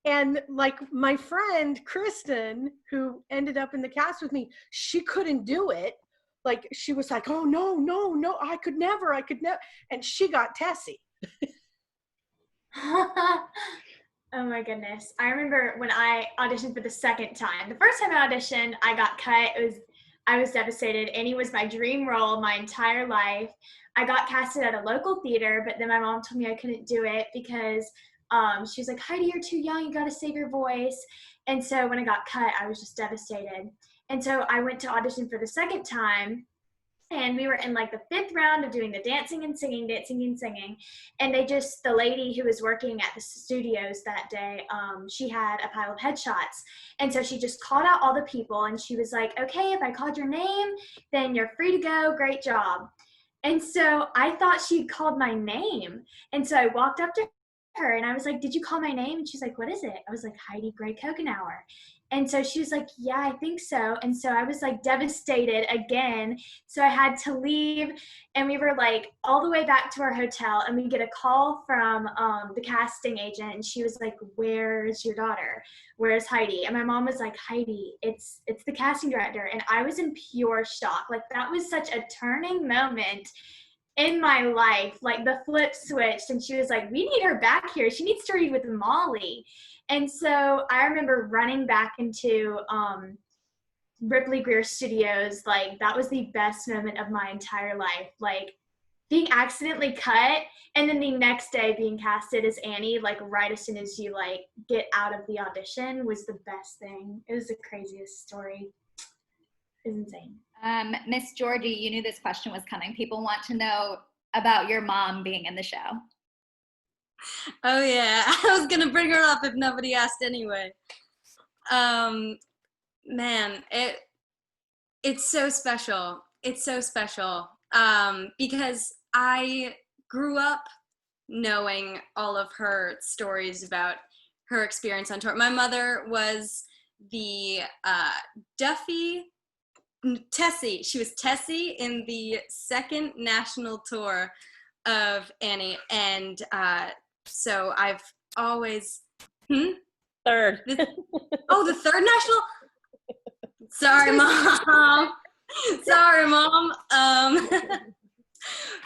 And like my friend Kristen, who ended up in the cast with me, she couldn't do it. Like she was like, oh no, I could never. And she got Tessie. Oh my goodness. I remember when I auditioned for the second time. The first time I auditioned, I got cut. I was devastated. Annie was my dream role my entire life. I got casted at a local theater, but then my mom told me I couldn't do it because she was like, Heidi, you're too young. You got to save your voice. And so when I got cut, I was just devastated. And so I went to audition for the second time, And we were in like the 5th round of doing the dancing and singing. And the lady who was working at the studios that day, she had a pile of headshots. And so she just called out all the people and she was like, okay, if I called your name, then you're free to go. Great job. And so I thought she'd called my name. And so I walked up to her and I was like, did you call my name? And she's like, what is it? I was like, Heidi Gray Kokenauer. And so she was like, yeah, I think so. And so I was like devastated again. So I had to leave and we were like all the way back to our hotel and we get a call from the casting agent and she was like, where's your daughter? Where's Heidi? And my mom was like, Heidi, it's the casting director. And I was in pure shock. Like that was such a turning moment in my life. Like the flip switched and she was like, we need her back here. She needs to read with Molly. And so I remember running back into Ripley Greer Studios. Like that was the best moment of my entire life. Like being accidentally cut and then the next day being casted as Annie, like right as soon as you like get out of the audition was the best thing. It was the craziest story. It was insane. Miss Georgi, you knew this question was coming. People want to know about your mom being in the show. Oh yeah, I was gonna bring her up if nobody asked anyway. Man, it's so special. It's so special because I grew up knowing all of her stories about her experience on tour. My mother was the Tessie. She was Tessie in the 2nd national tour of Annie, and so I've always Third. Oh, the 3rd national. Sorry, Mom. Sorry, Mom.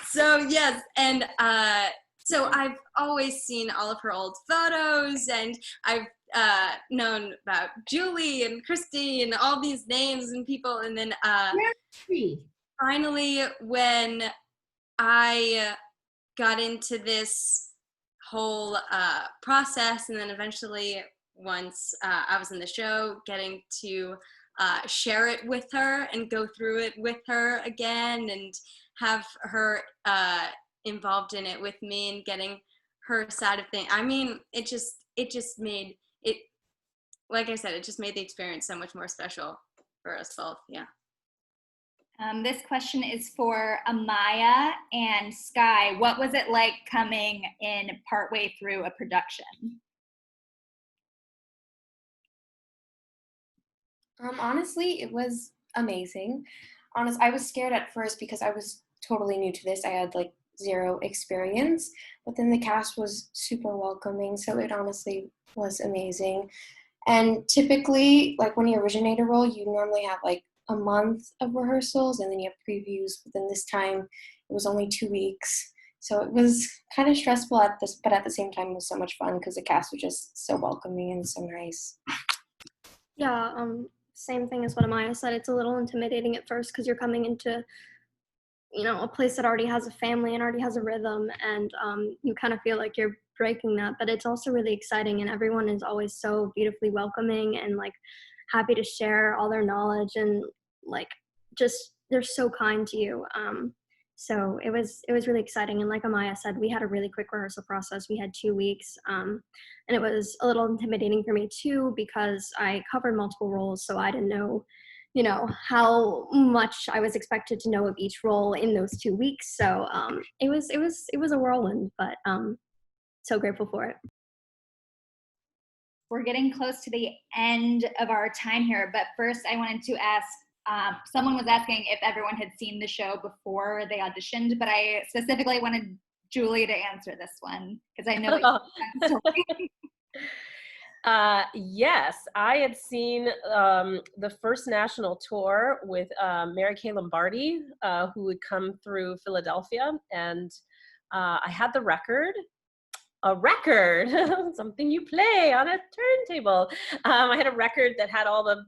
So yes, and so I've always seen all of her old photos, and I've known about Julie and Kristi and all these names and people, and then finally when I got into this whole process, and then eventually once I was in the show, getting to share it with her and go through it with her again and have her involved in it with me and getting her side of things. I mean, it just made it, like I said, it just made the experience so much more special for us both. Yeah. This question is for Amaya and Skye. What was it like coming in partway through a production? Honestly, it was amazing. I was scared at first because I was totally new to this. I had like 0 experience, but then the cast was super welcoming, so it honestly was amazing. And typically, like when you originate a role, you normally have like a month of rehearsals and then you have previews, but then this time it was only 2 weeks. So it was kind of stressful but at the same time it was so much fun because the cast was just so welcoming and so nice. Yeah, same thing as what Amaya said. It's a little intimidating at first because you're coming into, a place that already has a family and already has a rhythm, and you kind of feel like you're breaking that, but it's also really exciting, and everyone is always so beautifully welcoming and like happy to share all their knowledge, and like just they're so kind to you. So it was really exciting, and like Amaya said, we had a really quick rehearsal process. We had 2 weeks, and it was a little intimidating for me too because I covered multiple roles, so I didn't know how much I was expected to know of each role in those 2 weeks. So it was a whirlwind, but so grateful for it. We're getting close to the end of our time here, but first I wanted to ask, someone was asking if everyone had seen the show before they auditioned, but I specifically wanted Julie to answer this one because I know it's story. Yes, I had seen the first national tour with Mary Kay Lombardi, who would come through Philadelphia, and I had the record. A record, something you play on a turntable. I had a record that had all the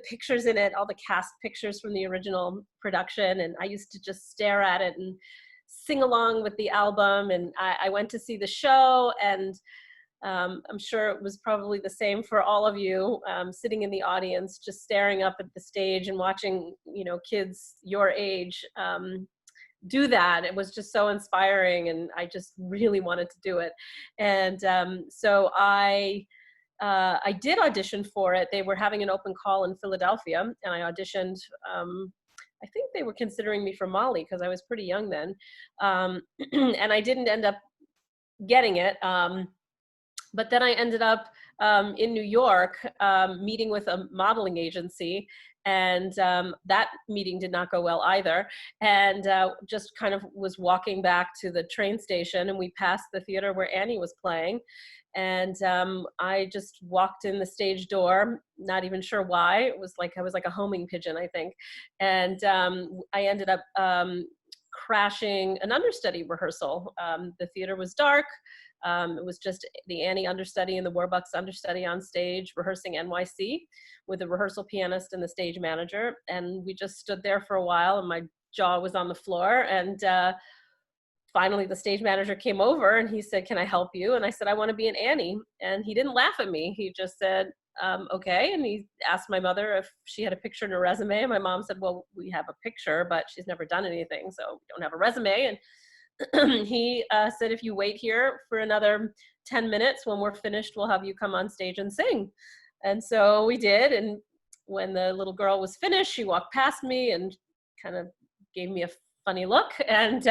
pictures in it, all the cast pictures from the original production, and I used to just stare at it and sing along with the album. And I went to see the show, and I'm sure it was probably the same for all of you, sitting in the audience, just staring up at the stage and watching, kids your age do that. It was just so inspiring, and I just really wanted to do it. And so I did audition for it. They were having an open call in Philadelphia, and I auditioned. I think they were considering me for Molly because I was pretty young then. And I didn't end up getting it. But then I ended up in New York meeting with a modeling agency, and that meeting did not go well either. And just kind of was walking back to the train station, and we passed the theater where Annie was playing. And I just walked in the stage door, not even sure why. It was like, I was like a homing pigeon, I think. And I ended up crashing an understudy rehearsal. The theater was dark. It was just the Annie understudy and the Warbucks understudy on stage rehearsing NYC with the rehearsal pianist and the stage manager. And we just stood there for a while, and my jaw was on the floor. And finally the stage manager came over and he said, "Can I help you?" And I said, "I want to be an Annie." And he didn't laugh at me. He just said, okay. And he asked my mother if she had a picture in her resume. And my mom said, "Well, we have a picture, but she's never done anything, so we don't have a resume." And he said, "If you wait here for another 10 minutes, when we're finished, we'll have you come on stage and sing." And so we did. And when the little girl was finished, she walked past me and kind of gave me a funny look. And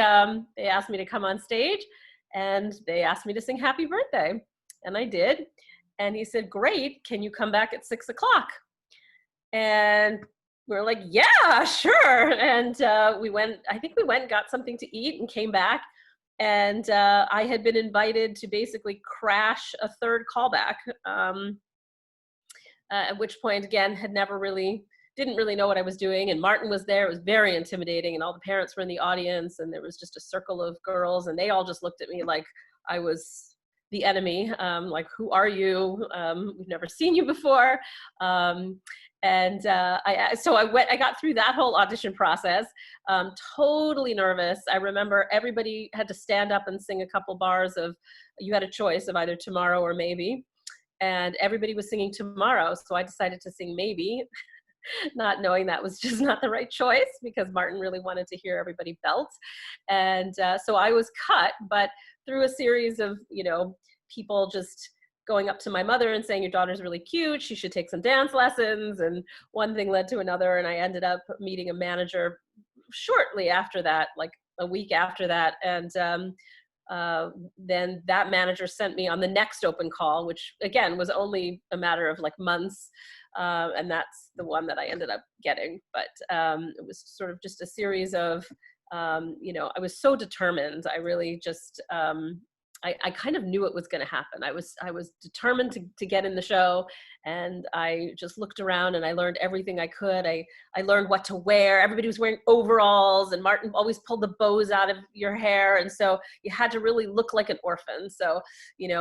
they asked me to come on stage, and they asked me to sing Happy Birthday. And I did. And he said, "Great, can you come back at 6 o'clock?" And we were like, "Yeah, sure." And we went and got something to eat and came back. And I had been invited to basically crash a third callback, at which point, again, didn't really know what I was doing. And Martin was there. It was very intimidating. And all the parents were in the audience. And there was just a circle of girls. And they all just looked at me like I was the enemy. Like, "Who are you? We've never seen you before." So I got through that whole audition process, totally nervous. I remember everybody had to stand up and sing a couple bars of, you had a choice of either Tomorrow or Maybe. And everybody was singing Tomorrow. So I decided to sing Maybe, not knowing that was just not the right choice, because Martin really wanted to hear everybody belt. And so I was cut, but through a series of, people just going up to my mother and saying, "Your daughter's really cute, she should take some dance lessons." And one thing led to another, and I ended up meeting a manager shortly after that, like a week after that. And then that manager sent me on the next open call, which again was only a matter of like months. And that's the one that I ended up getting. But it was sort of just a series of, I was so determined. I really just, I kind of knew it was going to happen. I was determined to get in the show, and I just looked around and I learned everything I could. I learned what to wear. Everybody was wearing overalls, and Martin always pulled the bows out of your hair. And so you had to really look like an orphan. So,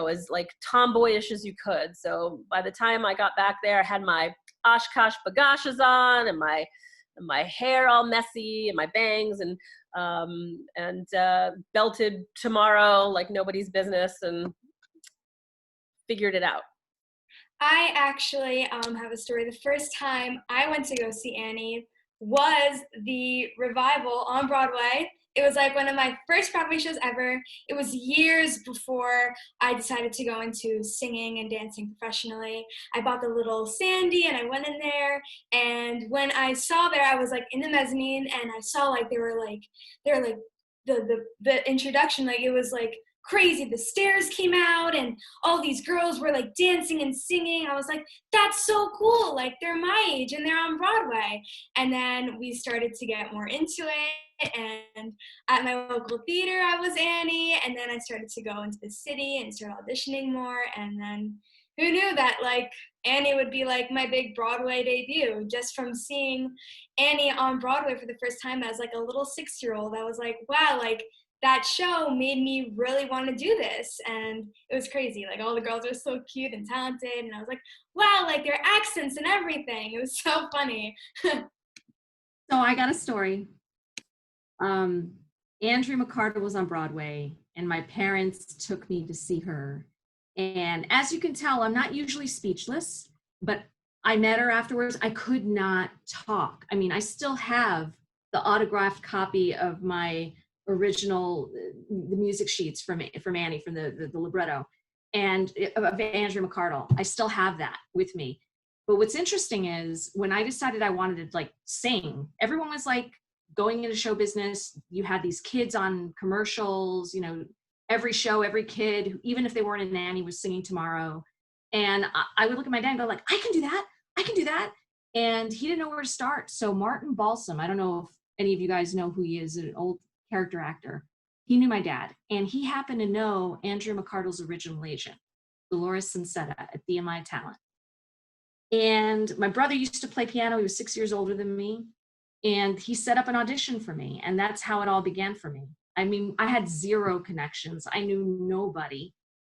as like tomboyish as you could. So by the time I got back there, I had my Oshkosh bagashas on, and my hair all messy, and my bangs, and belted Tomorrow like nobody's business, and figured it out. I actually have a story. The first time I went to go see Annie was the revival on Broadway. It was like one of my first Broadway shows ever. It was years before I decided to go into singing and dancing professionally. I bought the little Sandy and I went in there. And when I saw there, I was like in the mezzanine, and I saw like they were like the introduction, like it was like crazy. The stairs came out and all these girls were like dancing and singing. I was like, that's so cool. Like, they're my age and they're on Broadway. And then we started to get more into it. And at my local theater, I was Annie. And then I started to go into the city and start auditioning more. And then who knew that like Annie would be like my big Broadway debut, just from seeing Annie on Broadway for the first time as like a little 6-year-old. I was like, wow, like that show made me really want to do this. And it was crazy. Like, all the girls were so cute and talented. And I was like, wow, like their accents and everything. It was so funny. So I got a story. Andrea McCarter was on Broadway, and my parents took me to see her. And as you can tell, I'm not usually speechless, but I met her afterwards. I could not talk. I mean, I still have the autographed copy of my original, the music sheets from Annie, from the libretto, and of Andrea McArdle. I still have that with me. But what's interesting is when I decided I wanted to like sing, everyone was like going into show business. You had these kids on commercials, you know, every show, every kid, even if they weren't in Annie, was singing tomorrow. And I would look at my dad and go like, I can do that. I can do that. And he didn't know where to start. So Martin Balsam, I don't know if any of you guys know who he is, an old character actor. He knew my dad, and he happened to know Andrea McArdle's original agent, Dolores Sancetta at DMI Talent. And my brother used to play piano. He was 6 years older than me. And he set up an audition for me. And that's how it all began for me. I mean, I had zero connections. I knew nobody.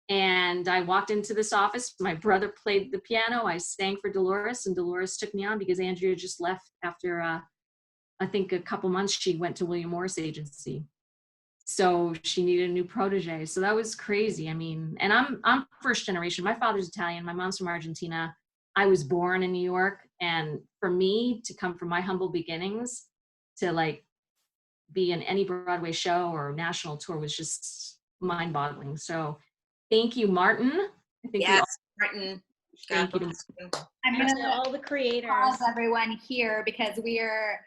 And I walked into this office. My brother played the piano. I sang for Dolores, and Dolores took me on because Andrea just left after, I think a couple months. She went to William Morris Agency. So she needed a new protege. So that was crazy. I mean, and I'm first generation. My father's Italian. My mom's from Argentina. I was born in New York. And for me to come from my humble beginnings to like be in any Broadway show or national tour was just mind boggling. So thank you, Martin. I think yes, Martin. Thank you. I'm going to all the creators. pause everyone here because we are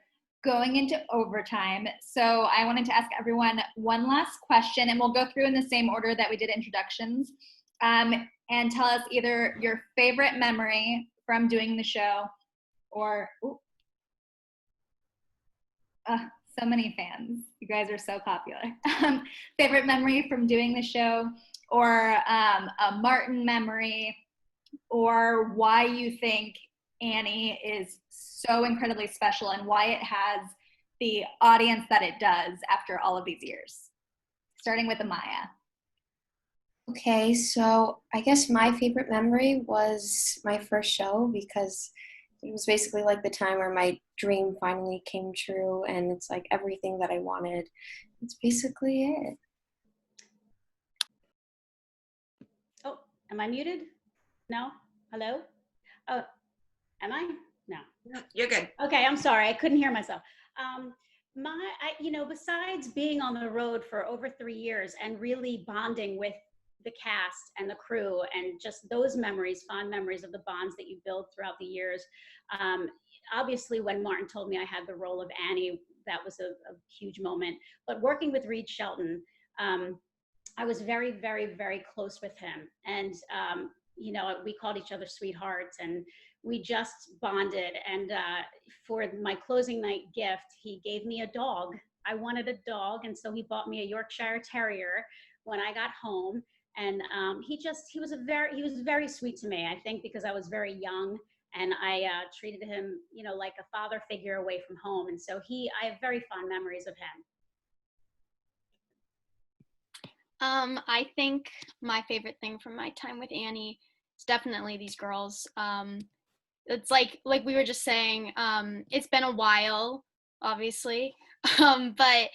going into overtime. So I wanted to ask everyone one last question, and we'll go through in the same order that we did introductions. And tell us either your favorite memory from doing the show or, so many fans. You guys are so popular. Favorite memory from doing the show, or a Martin memory, or why you think Annie is so incredibly special and why it has the audience that it does after all of these years. Starting with Amaya. Okay, so I guess my favorite memory was my first show because it was basically like the time where my dream finally came true, and it's like everything that I wanted. It's basically it. Oh, am I muted? No? Hello? Oh, am I? No. You're good. Okay, I'm sorry. I couldn't hear myself. Besides being on the road for over 3 years and really bonding with the cast and the crew and just those memories, fond memories of the bonds that you build throughout the years. Obviously, when Martin told me I had the role of Annie, that was a huge moment. But working with Reed Shelton, I was very, very, very close with him. And, we called each other sweethearts, and we just bonded. And for my closing night gift, he gave me a dog. I wanted a dog, and so he bought me a Yorkshire Terrier when I got home. And he was very sweet to me, I think, because I was very young, and I treated him, like a father figure away from home. And so I have very fond memories of him. I think my favorite thing from my time with Annie is definitely these girls. It's like we were just saying, it's been a while, obviously, but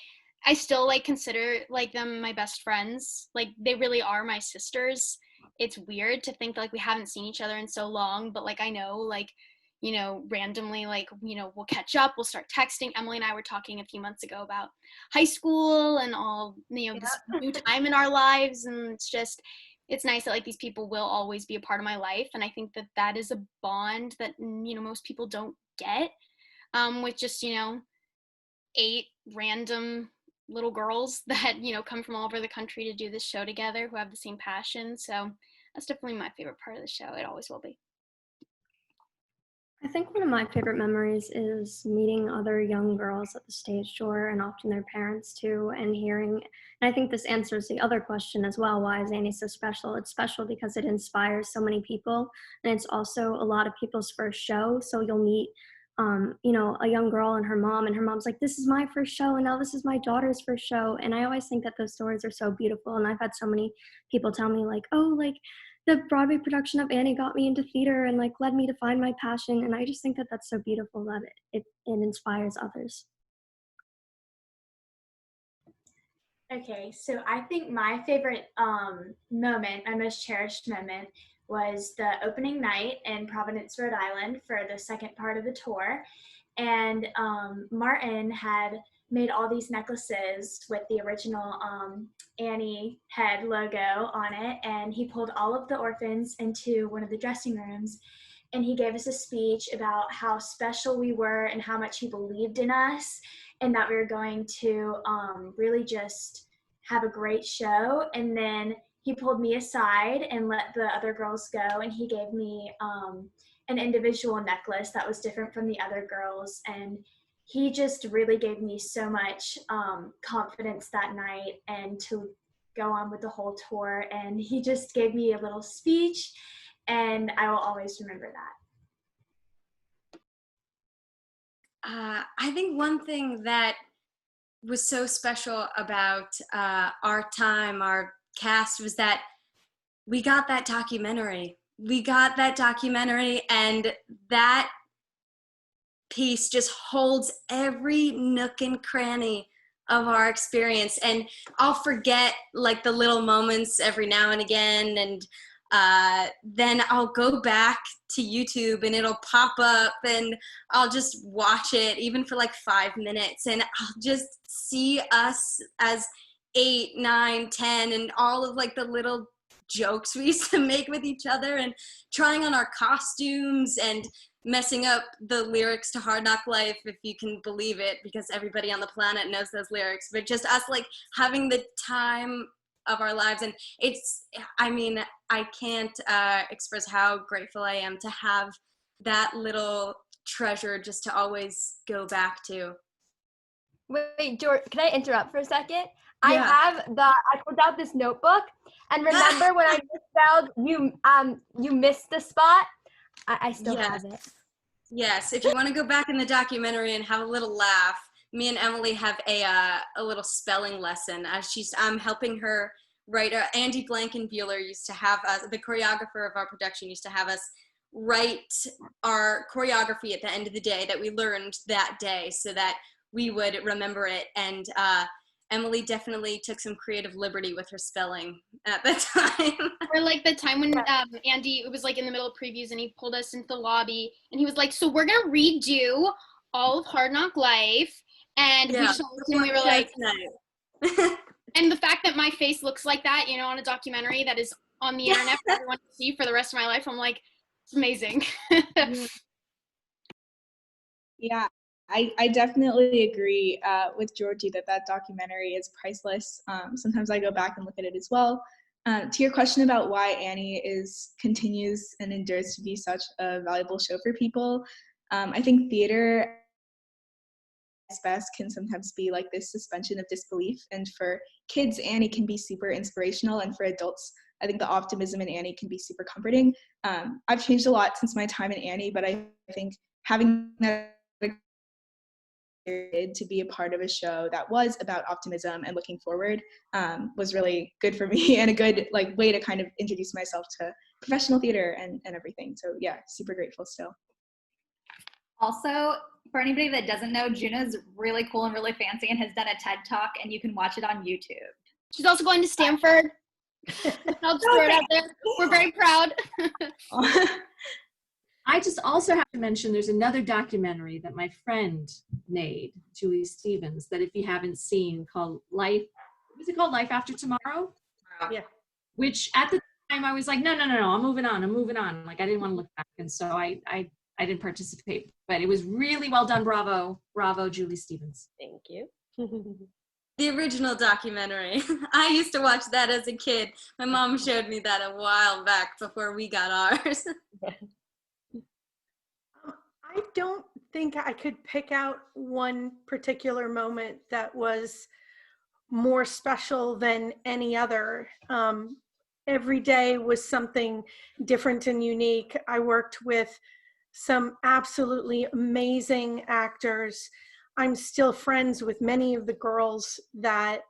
I still consider them my best friends. They really are my sisters. It's weird to think we haven't seen each other in so long, but I know randomly we'll catch up, we'll start texting. Emily and I were talking a few months ago about high school and all this new time in our lives, and it's nice that these people will always be a part of my life. And I think that is a bond that most people don't get with just 8 random little girls that come from all over the country to do this show together, who have the same passion. So that's definitely my favorite part of the show. It always will be. I think one of my favorite memories is meeting other young girls at the stage door, and often their parents too, and hearing, and I think this answers the other question as well, why is Annie so special? It's special because it inspires so many people, and it's also a lot of people's first show. So you'll meet a young girl and her mom's like, this is my first show, and now this is my daughter's first show. And I always think that those stories are so beautiful. And I've had so many people tell me the Broadway production of Annie got me into theater and led me to find my passion. And I just think that that's so beautiful that it inspires others. Okay, so I think my favorite moment, my most cherished moment, was the opening night in Providence, Rhode Island for the second part of the tour. And Martin had made all these necklaces with the original Annie head logo on it, and he pulled all of the orphans into one of the dressing rooms, and he gave us a speech about how special we were and how much he believed in us, and that we were going to really just have a great show. And then he pulled me aside and let the other girls go, and he gave me an individual necklace that was different from the other girls. And he just really gave me so much confidence that night and to go on with the whole tour. And he just gave me a little speech, and I will always remember that. I think one thing that was so special about our time, our cast, was that we got that documentary. And that piece just holds every nook and cranny of our experience. And I'll forget like the little moments every now and again, and then I'll go back to YouTube and it'll pop up and I'll just watch it even for like 5 minutes, and I'll just see us as 8, 9, 10 and all of like the little jokes we used to make with each other, and trying on our costumes and messing up the lyrics to Hard Knock Life, if you can believe it, because everybody on the planet knows those lyrics, but just us like having the time of our lives. And I can't express how grateful I am to have that little treasure just to always go back to. Wait, George, can I interrupt for a second? Yeah. I pulled out this notebook, and remember when I misspelled you missed the spot? I still have it. Yes, if you want to go back in the documentary and have a little laugh, me and Emily have a little spelling lesson. I'm helping her write. Andy Blankenbuehler used to have us, the choreographer of our production, used to have us write our choreography at the end of the day that we learned that day, so that we would remember it. And Emily definitely took some creative liberty with her spelling at that time. Or like the time when Andy, it was like in the middle of previews, and he pulled us into the lobby and he was like, so we're gonna redo all of Hard Knock Life. And we just looked and we were like, and the fact that my face looks like that, you know, on a documentary that is on the internet for everyone to see for the rest of my life, I'm like, it's amazing. Yeah. I definitely agree with Georgie that documentary is priceless. Sometimes I go back and look at it as well. To your question about why Annie continues and endures to be such a valuable show for people, I think theater at its best can sometimes be like this suspension of disbelief. And for kids, Annie can be super inspirational, and for adults, I think the optimism in Annie can be super comforting. I've changed a lot since my time in Annie, but I think having that to be a part of a show that was about optimism and looking forward was really good for me, and a good like way to kind of introduce myself to professional theater and everything. So yeah, super grateful still. Also, for anybody that doesn't know, Junah's really cool and really fancy and has done a TED Talk, and you can watch it on YouTube. She's also going to Stanford. I'll just throw it out there. We're very proud. I just also have to mention there's another documentary that my friend made, Julie Stevens, that if you haven't seen, called Life, was it called Life After Tomorrow? Yeah. Which at the time I was like, no, I'm moving on. Like I didn't want to look back. And so I didn't participate, but it was really well done. Bravo, Julie Stevens. Thank you. The original documentary. I used to watch that as a kid. My mom showed me that a while back before we got ours. I don't think I could pick out one particular moment that was more special than any other. Every day was something different and unique. I worked with some absolutely amazing actors. I'm still friends with many of the girls that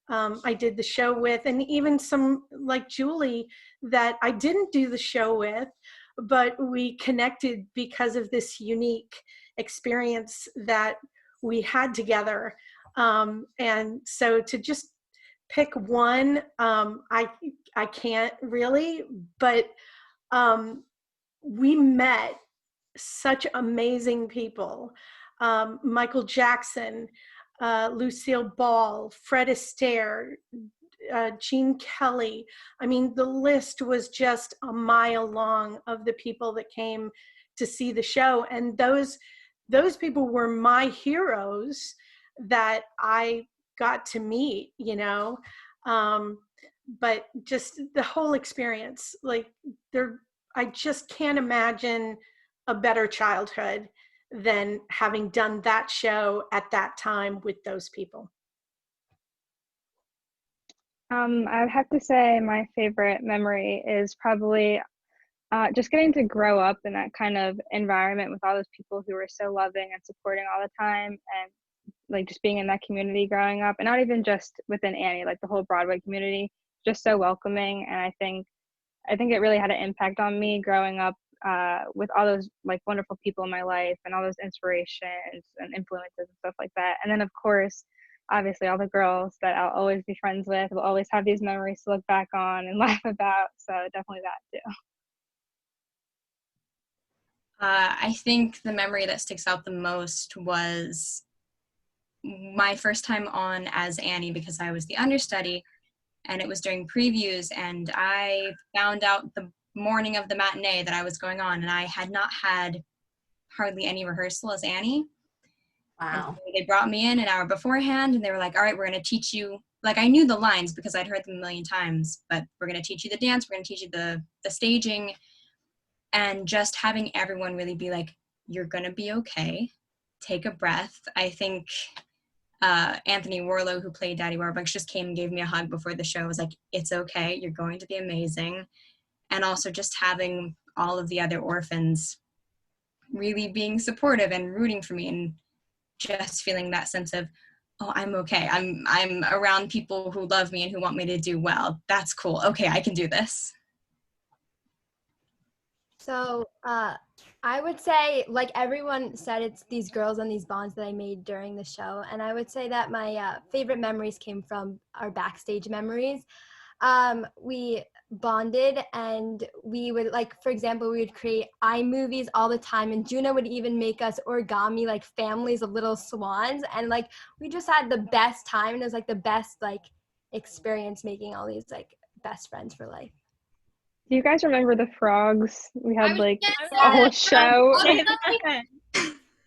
I did the show with, and even some like Julie that I didn't do the show with, but we connected because of this unique experience that we had together. And so to just pick one, I can't really, but we met such amazing people. Michael Jackson, Lucille Ball, Fred Astaire, Gene Kelly. I mean, the list was just a mile long of the people that came to see the show. And those people were my heroes that I got to meet, you know. But just the whole experience, like I just can't imagine a better childhood than having done that show at that time with those people. I'd have to say my favorite memory is probably just getting to grow up in that kind of environment with all those people who were so loving and supporting all the time, and like just being in that community growing up, and not even just within Annie, like the whole Broadway community, just so welcoming. And I think it really had an impact on me growing up with all those like wonderful people in my life and all those inspirations and influences and stuff like that. And then of course, obviously all the girls that I'll always be friends with will always have these memories to look back on and laugh about. So definitely that too. I think the memory that sticks out the most was my first time on as Annie, because I was the understudy, and it was during previews, and I found out the morning of the matinee that I was going on, and I had not had hardly any rehearsal as Annie. Wow. So they brought me in an hour beforehand, and they were like, all right, we're going to teach you, like I knew the lines because I'd heard them a million times, but we're going to teach you the dance, we're going to teach you the staging. And just having everyone really be like, you're going to be okay, take a breath. I think Anthony Warlow, who played Daddy Warbucks, just came and gave me a hug before the show. I was like, it's okay, you're going to be amazing. And also just having all of the other orphans really being supportive and rooting for me, and just feeling that sense of, oh, I'm okay. I'm around people who love me and who want me to do well. That's cool. Okay, I can do this. So I would say, like everyone said, it's these girls and these bonds that I made during the show. And I would say that my favorite memories came from our backstage memories. We bonded, and we would, like, for example, we would create iMovies all the time, and Junah would even make us origami, like families of little swans, and like we just had the best time, and it was like the best like experience making all these like best friends for life. Do you guys remember the frogs? We had like a whole show. You know,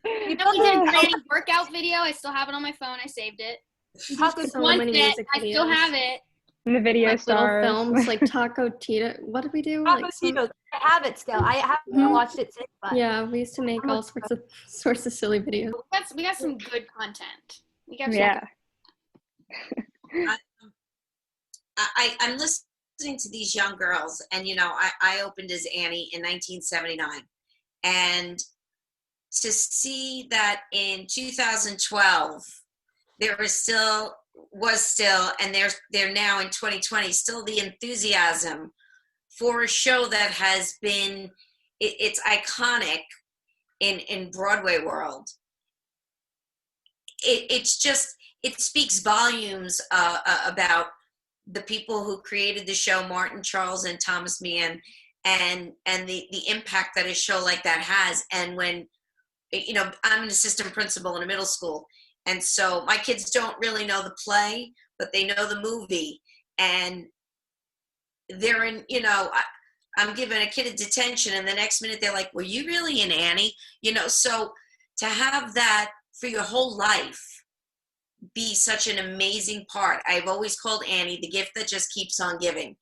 we did a training workout video. I still have it on my phone. I saved it. So many music I still videos. have it. And the video like stars. little films like Taco Tita. What did we do? Taco Like Tito's. I have it still. I haven't watched it since. But yeah, we used to make all sorts of silly videos. We got some good content. We got yeah. I'm listening to these young girls, and you know, I opened as Annie in 1979, and to see that in 2012 there was still, and they're now in 2020 still the enthusiasm for a show that has been, it's iconic in Broadway world. It's just, it speaks volumes about the people who created the show, Martin, Charles, and Thomas Meehan, and the impact that a show like that has. And when, you know, I'm an assistant principal in a middle school, and so my kids don't really know the play, but they know the movie, and they're in, you know, I'm giving a kid a detention, and the next minute they're like, were you really in Annie? You know, so to have that for your whole life be such an amazing part. I've always called Annie the gift that just keeps on giving,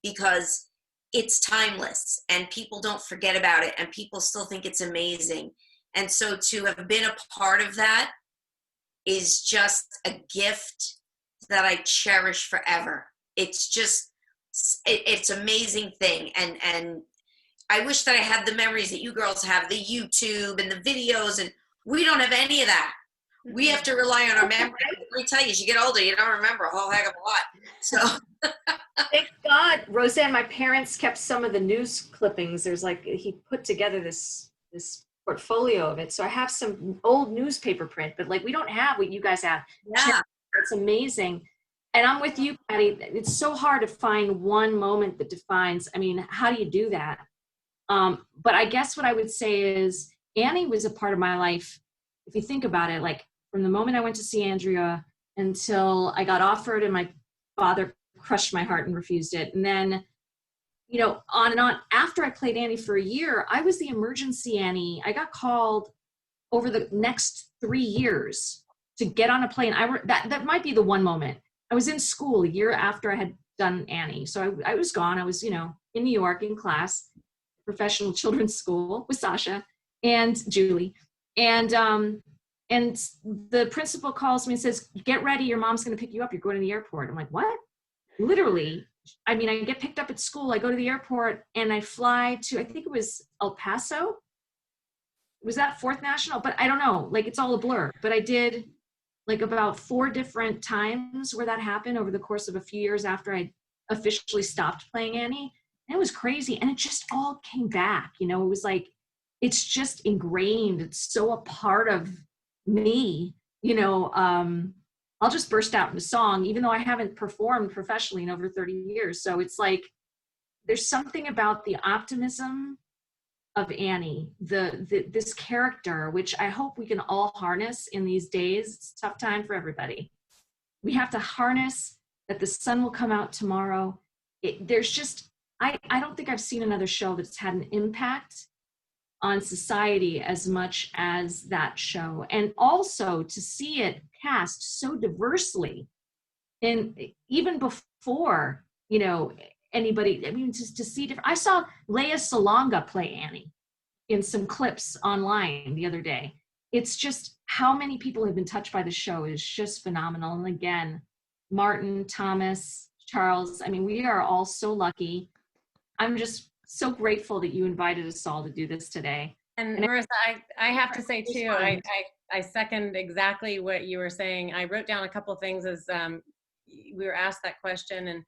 because it's timeless and people don't forget about it, and people still think it's amazing. And so to have been a part of that is just a gift that I cherish forever. It's just, it's an amazing thing. And I wish that I had the memories that you girls have, the YouTube and the videos, and we don't have any of that. We have to rely on our memory. Let me tell you, as you get older, you don't remember a whole heck of a lot. So thank God, Rosanne, my parents kept some of the news clippings. There's like, he put together this portfolio of it. So I have some old newspaper print, but like we don't have what you guys have. Yeah. It's amazing. And I'm with you, Patty. It's so hard to find one moment that defines, I mean, how do you do that? But I guess what I would say is Annie was a part of my life. If you think about it, like from the moment I went to see Andrea until I got offered and my father crushed my heart and refused it. And then, you know, on and on. After I played Annie for a year, I was the emergency Annie. I got called over the next 3 years to get on a plane. That might be the one moment. I was in school a year after I had done Annie. So I was gone. I was, you know, in New York in class, professional children's school with Sasha and Julie. And the principal calls me and says, get ready, your mom's going to pick you up. You're going to the airport. I'm like, what? Literally. I mean, I get picked up at school. I go to the airport and I fly to, I think it was El Paso. Was that 4th National? But I don't know. Like, it's all a blur. But I did like about 4 different times where that happened over the course of a few years after I officially stopped playing Annie. And it was crazy. And it just all came back. You know, it was like, it's just ingrained. It's so a part of me, you know. I'll just burst out into song, even though I haven't performed professionally in over 30 years. So it's like, there's something about the optimism of Annie, this character, which I hope we can all harness in these days. It's a tough time for everybody. We have to harness that the sun will come out tomorrow. There's just, I don't think I've seen another show that's had an impact on society as much as that show. And also to see it cast so diversely, and even before, you know, anybody, I mean, just to see different. I saw Leia Salonga play Annie in some clips online the other day. It's just how many people have been touched by the show is just phenomenal. And again, Martin, Thomas, Charles, I mean, we are all so lucky. I'm just so grateful that you invited us all to do this today. And Marisa, I have to say too, I second exactly what you were saying. I wrote down a couple of things as we were asked that question, and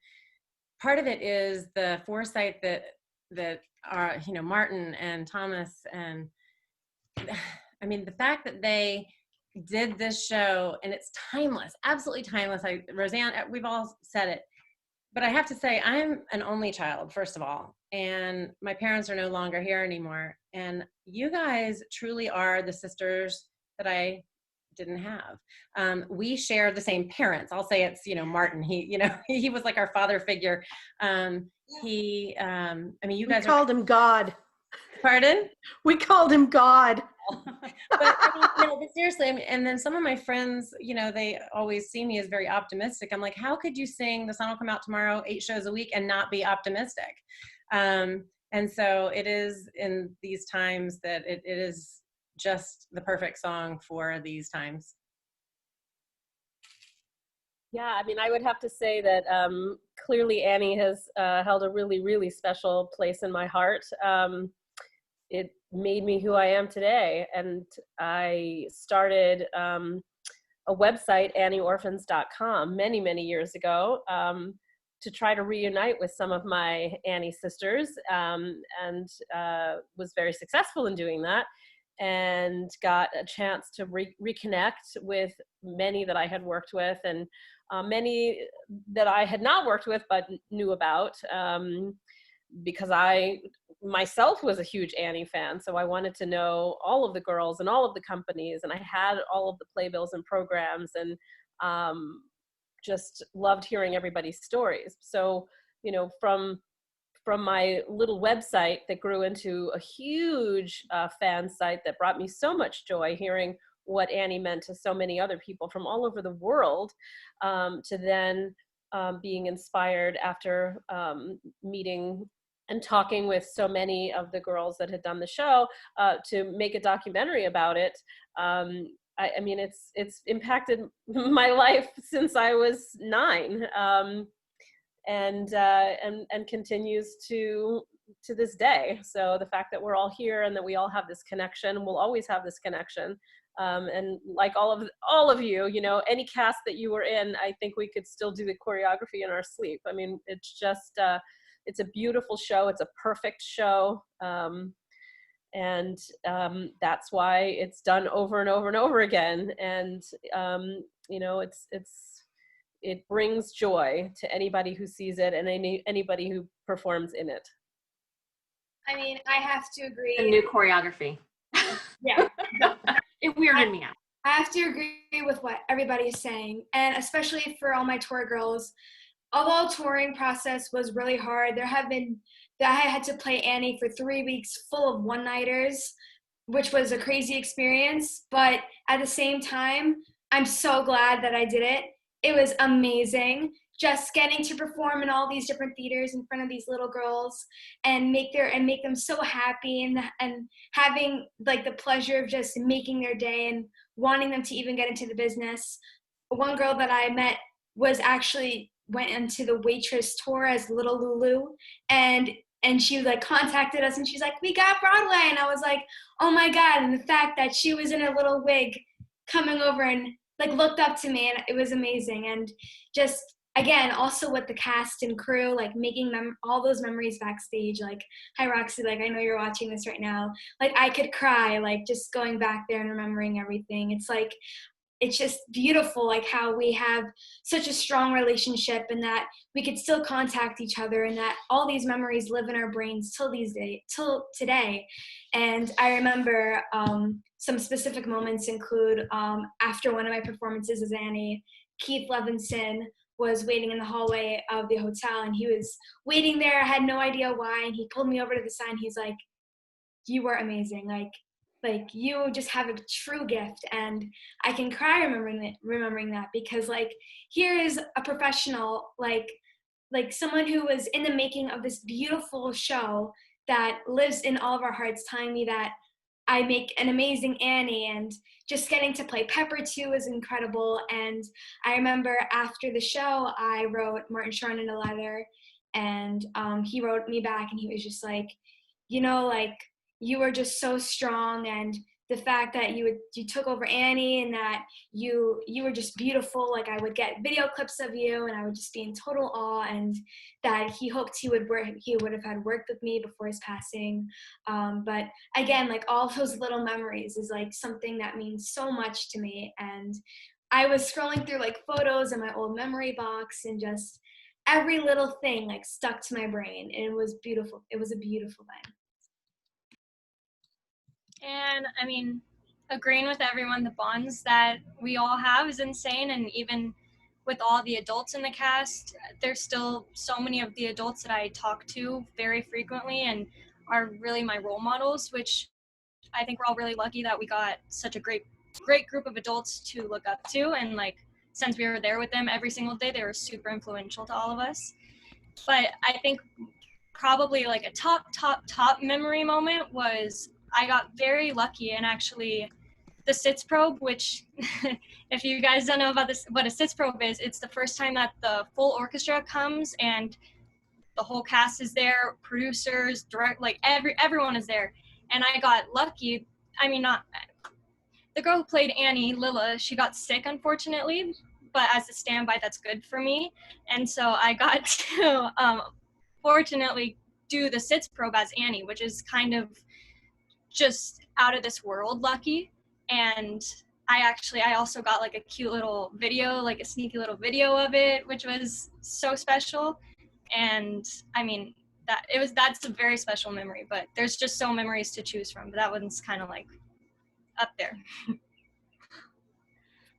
part of it is the foresight that are, you know, Martin and Thomas, and I mean, the fact that they did this show, and it's timeless, absolutely timeless. Rosanne, we've all said it, but I have to say, I'm an only child, first of all, and my parents are no longer here anymore. And you guys truly are the sisters that I didn't have. We share the same parents. I'll say it's, you know, Martin. He, you know, he was like our father figure. I mean, you guys called him God. Pardon? We called him God. But I mean, no, but seriously, I mean, and then some of my friends, you know, they always see me as very optimistic. I'm like, how could you sing The Sun Will Come Out Tomorrow 8 shows a week and not be optimistic? And so it is in these times that it is just the perfect song for these times. Yeah, I mean, I would have to say that clearly Annie has held a really, really special place in my heart. It made me who I am today. And I started a website, AnnieOrphans.com, many, many years ago, to try to reunite with some of my Annie sisters, and was very successful in doing that, and got a chance to reconnect with many that I had worked with, and many that I had not worked with but knew about, because I myself was a huge Annie fan. So I wanted to know all of the girls and all of the companies, and I had all of the playbills and programs, and just loved hearing everybody's stories. So, you know, from my little website that grew into a huge fan site that brought me so much joy, hearing what Annie meant to so many other people from all over the world, to then being inspired after meeting and talking with so many of the girls that had done the show, to make a documentary about it. I mean, it's impacted my life since I was 9, and continues to this day. So the fact that we're all here and that we all have this connection, we'll always have this connection. And like all of you, you know, any cast that you were in, I think we could still do the choreography in our sleep. I mean, it's just, it's a beautiful show. It's a perfect show. And that's why it's done over and over and over again. And, you know, it's it brings joy to anybody who sees it and anybody who performs in it. I mean, I have to agree. The new choreography. Yeah. It weirded me out. I have to agree with what everybody is saying, and especially for all my tour girls. Although touring process was really hard, I had to play Annie for 3 weeks full of one-nighters, which was a crazy experience. But at the same time, I'm so glad that I did it. It was amazing. Just getting to perform in all these different theaters in front of these little girls and make them so happy and having like the pleasure of just making their day and wanting them to even get into the business. One girl that I met went into the waitress tour as Little Lulu, and she like contacted us and she's like, we got Broadway, and I was like, oh my God. And the fact that she was in a little wig coming over and like looked up to me, and it was amazing. And just again, also with the cast and crew, like making all those memories backstage, like, hi Roxy, like I know you're watching this right now, like I could cry, like just going back there and remembering everything. It's just beautiful, like how we have such a strong relationship and that we could still contact each other and that all these memories live in our brains till today. And I remember some specific moments include after one of my performances as Annie, Keith Levinson was waiting in the hallway of the hotel, and he was waiting there. I had no idea why, and he pulled me over to the side. He's like, you were amazing. Like you just have a true gift. And I can cry remembering that because like here is a professional, like someone who was in the making of this beautiful show that lives in all of our hearts, telling me that I make an amazing Annie, and just getting to play Pepper too is incredible. And I remember after the show, I wrote Martin Short in a letter, and he wrote me back, and he was just like, like you were just so strong, and the fact that you took over Annie, and that you were just beautiful. Like I would get video clips of you, and I would just be in total awe, and that he hoped he would have had worked with me before his passing. But again, like all those little memories is like something that means so much to me. And I was scrolling through like photos in my old memory box, and just every little thing like stuck to my brain, and it was beautiful. It was a beautiful thing. And I mean, agreeing with everyone, the bonds that we all have is insane. And even with all the adults in the cast, there's still so many of the adults that I talk to very frequently and are really my role models, which I think we're all really lucky that we got such a great group of adults to look up to. And like, since we were there with them every single day, they were super influential to all of us. But I think probably like a top memory moment was I got very lucky, and actually the SITS probe, which if you guys don't know about this, what a SITS probe is, it's the first time that the full orchestra comes and the whole cast is there, producers, everyone is there. And I got lucky. I mean, not the girl who played Annie, Lila, she got sick unfortunately, but as a standby, that's good for me. And so I got to fortunately do the SITS probe as Annie, which is kind of just out of this world lucky. And I also got like a cute little video, like a sneaky little video of it, which was so special. And I mean, that's a very special memory, but there's just so memories to choose from, but that one's kind of like up there.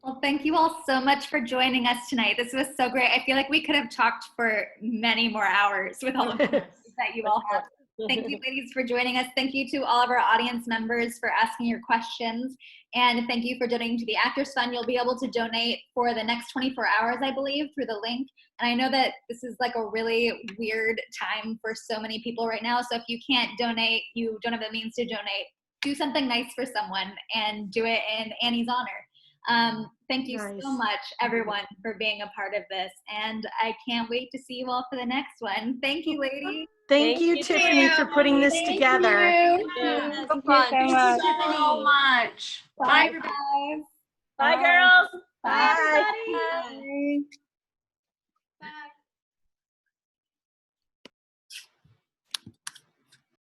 Well, thank you all so much for joining us tonight. This was so great. I feel like we could have talked for many more hours with all of the questions that you all have. Thank you, ladies, for joining us. Thank you to all of our audience members for asking your questions. And thank you for donating to the Actors Fund. You'll be able to donate for the next 24 hours, I believe, through the link. And I know that this is like a really weird time for so many people right now. So if you can't donate, you don't have the means to donate, do something nice for someone and do it in Annie's honor. Thank you so much, everyone, for being a part of this. And I can't wait to see you all for the next one. Thank you, ladies. Thank you, Tiffany, for putting this together. Thank you so much. Bye, everybody. Bye, girls. Bye, everybody. Bye.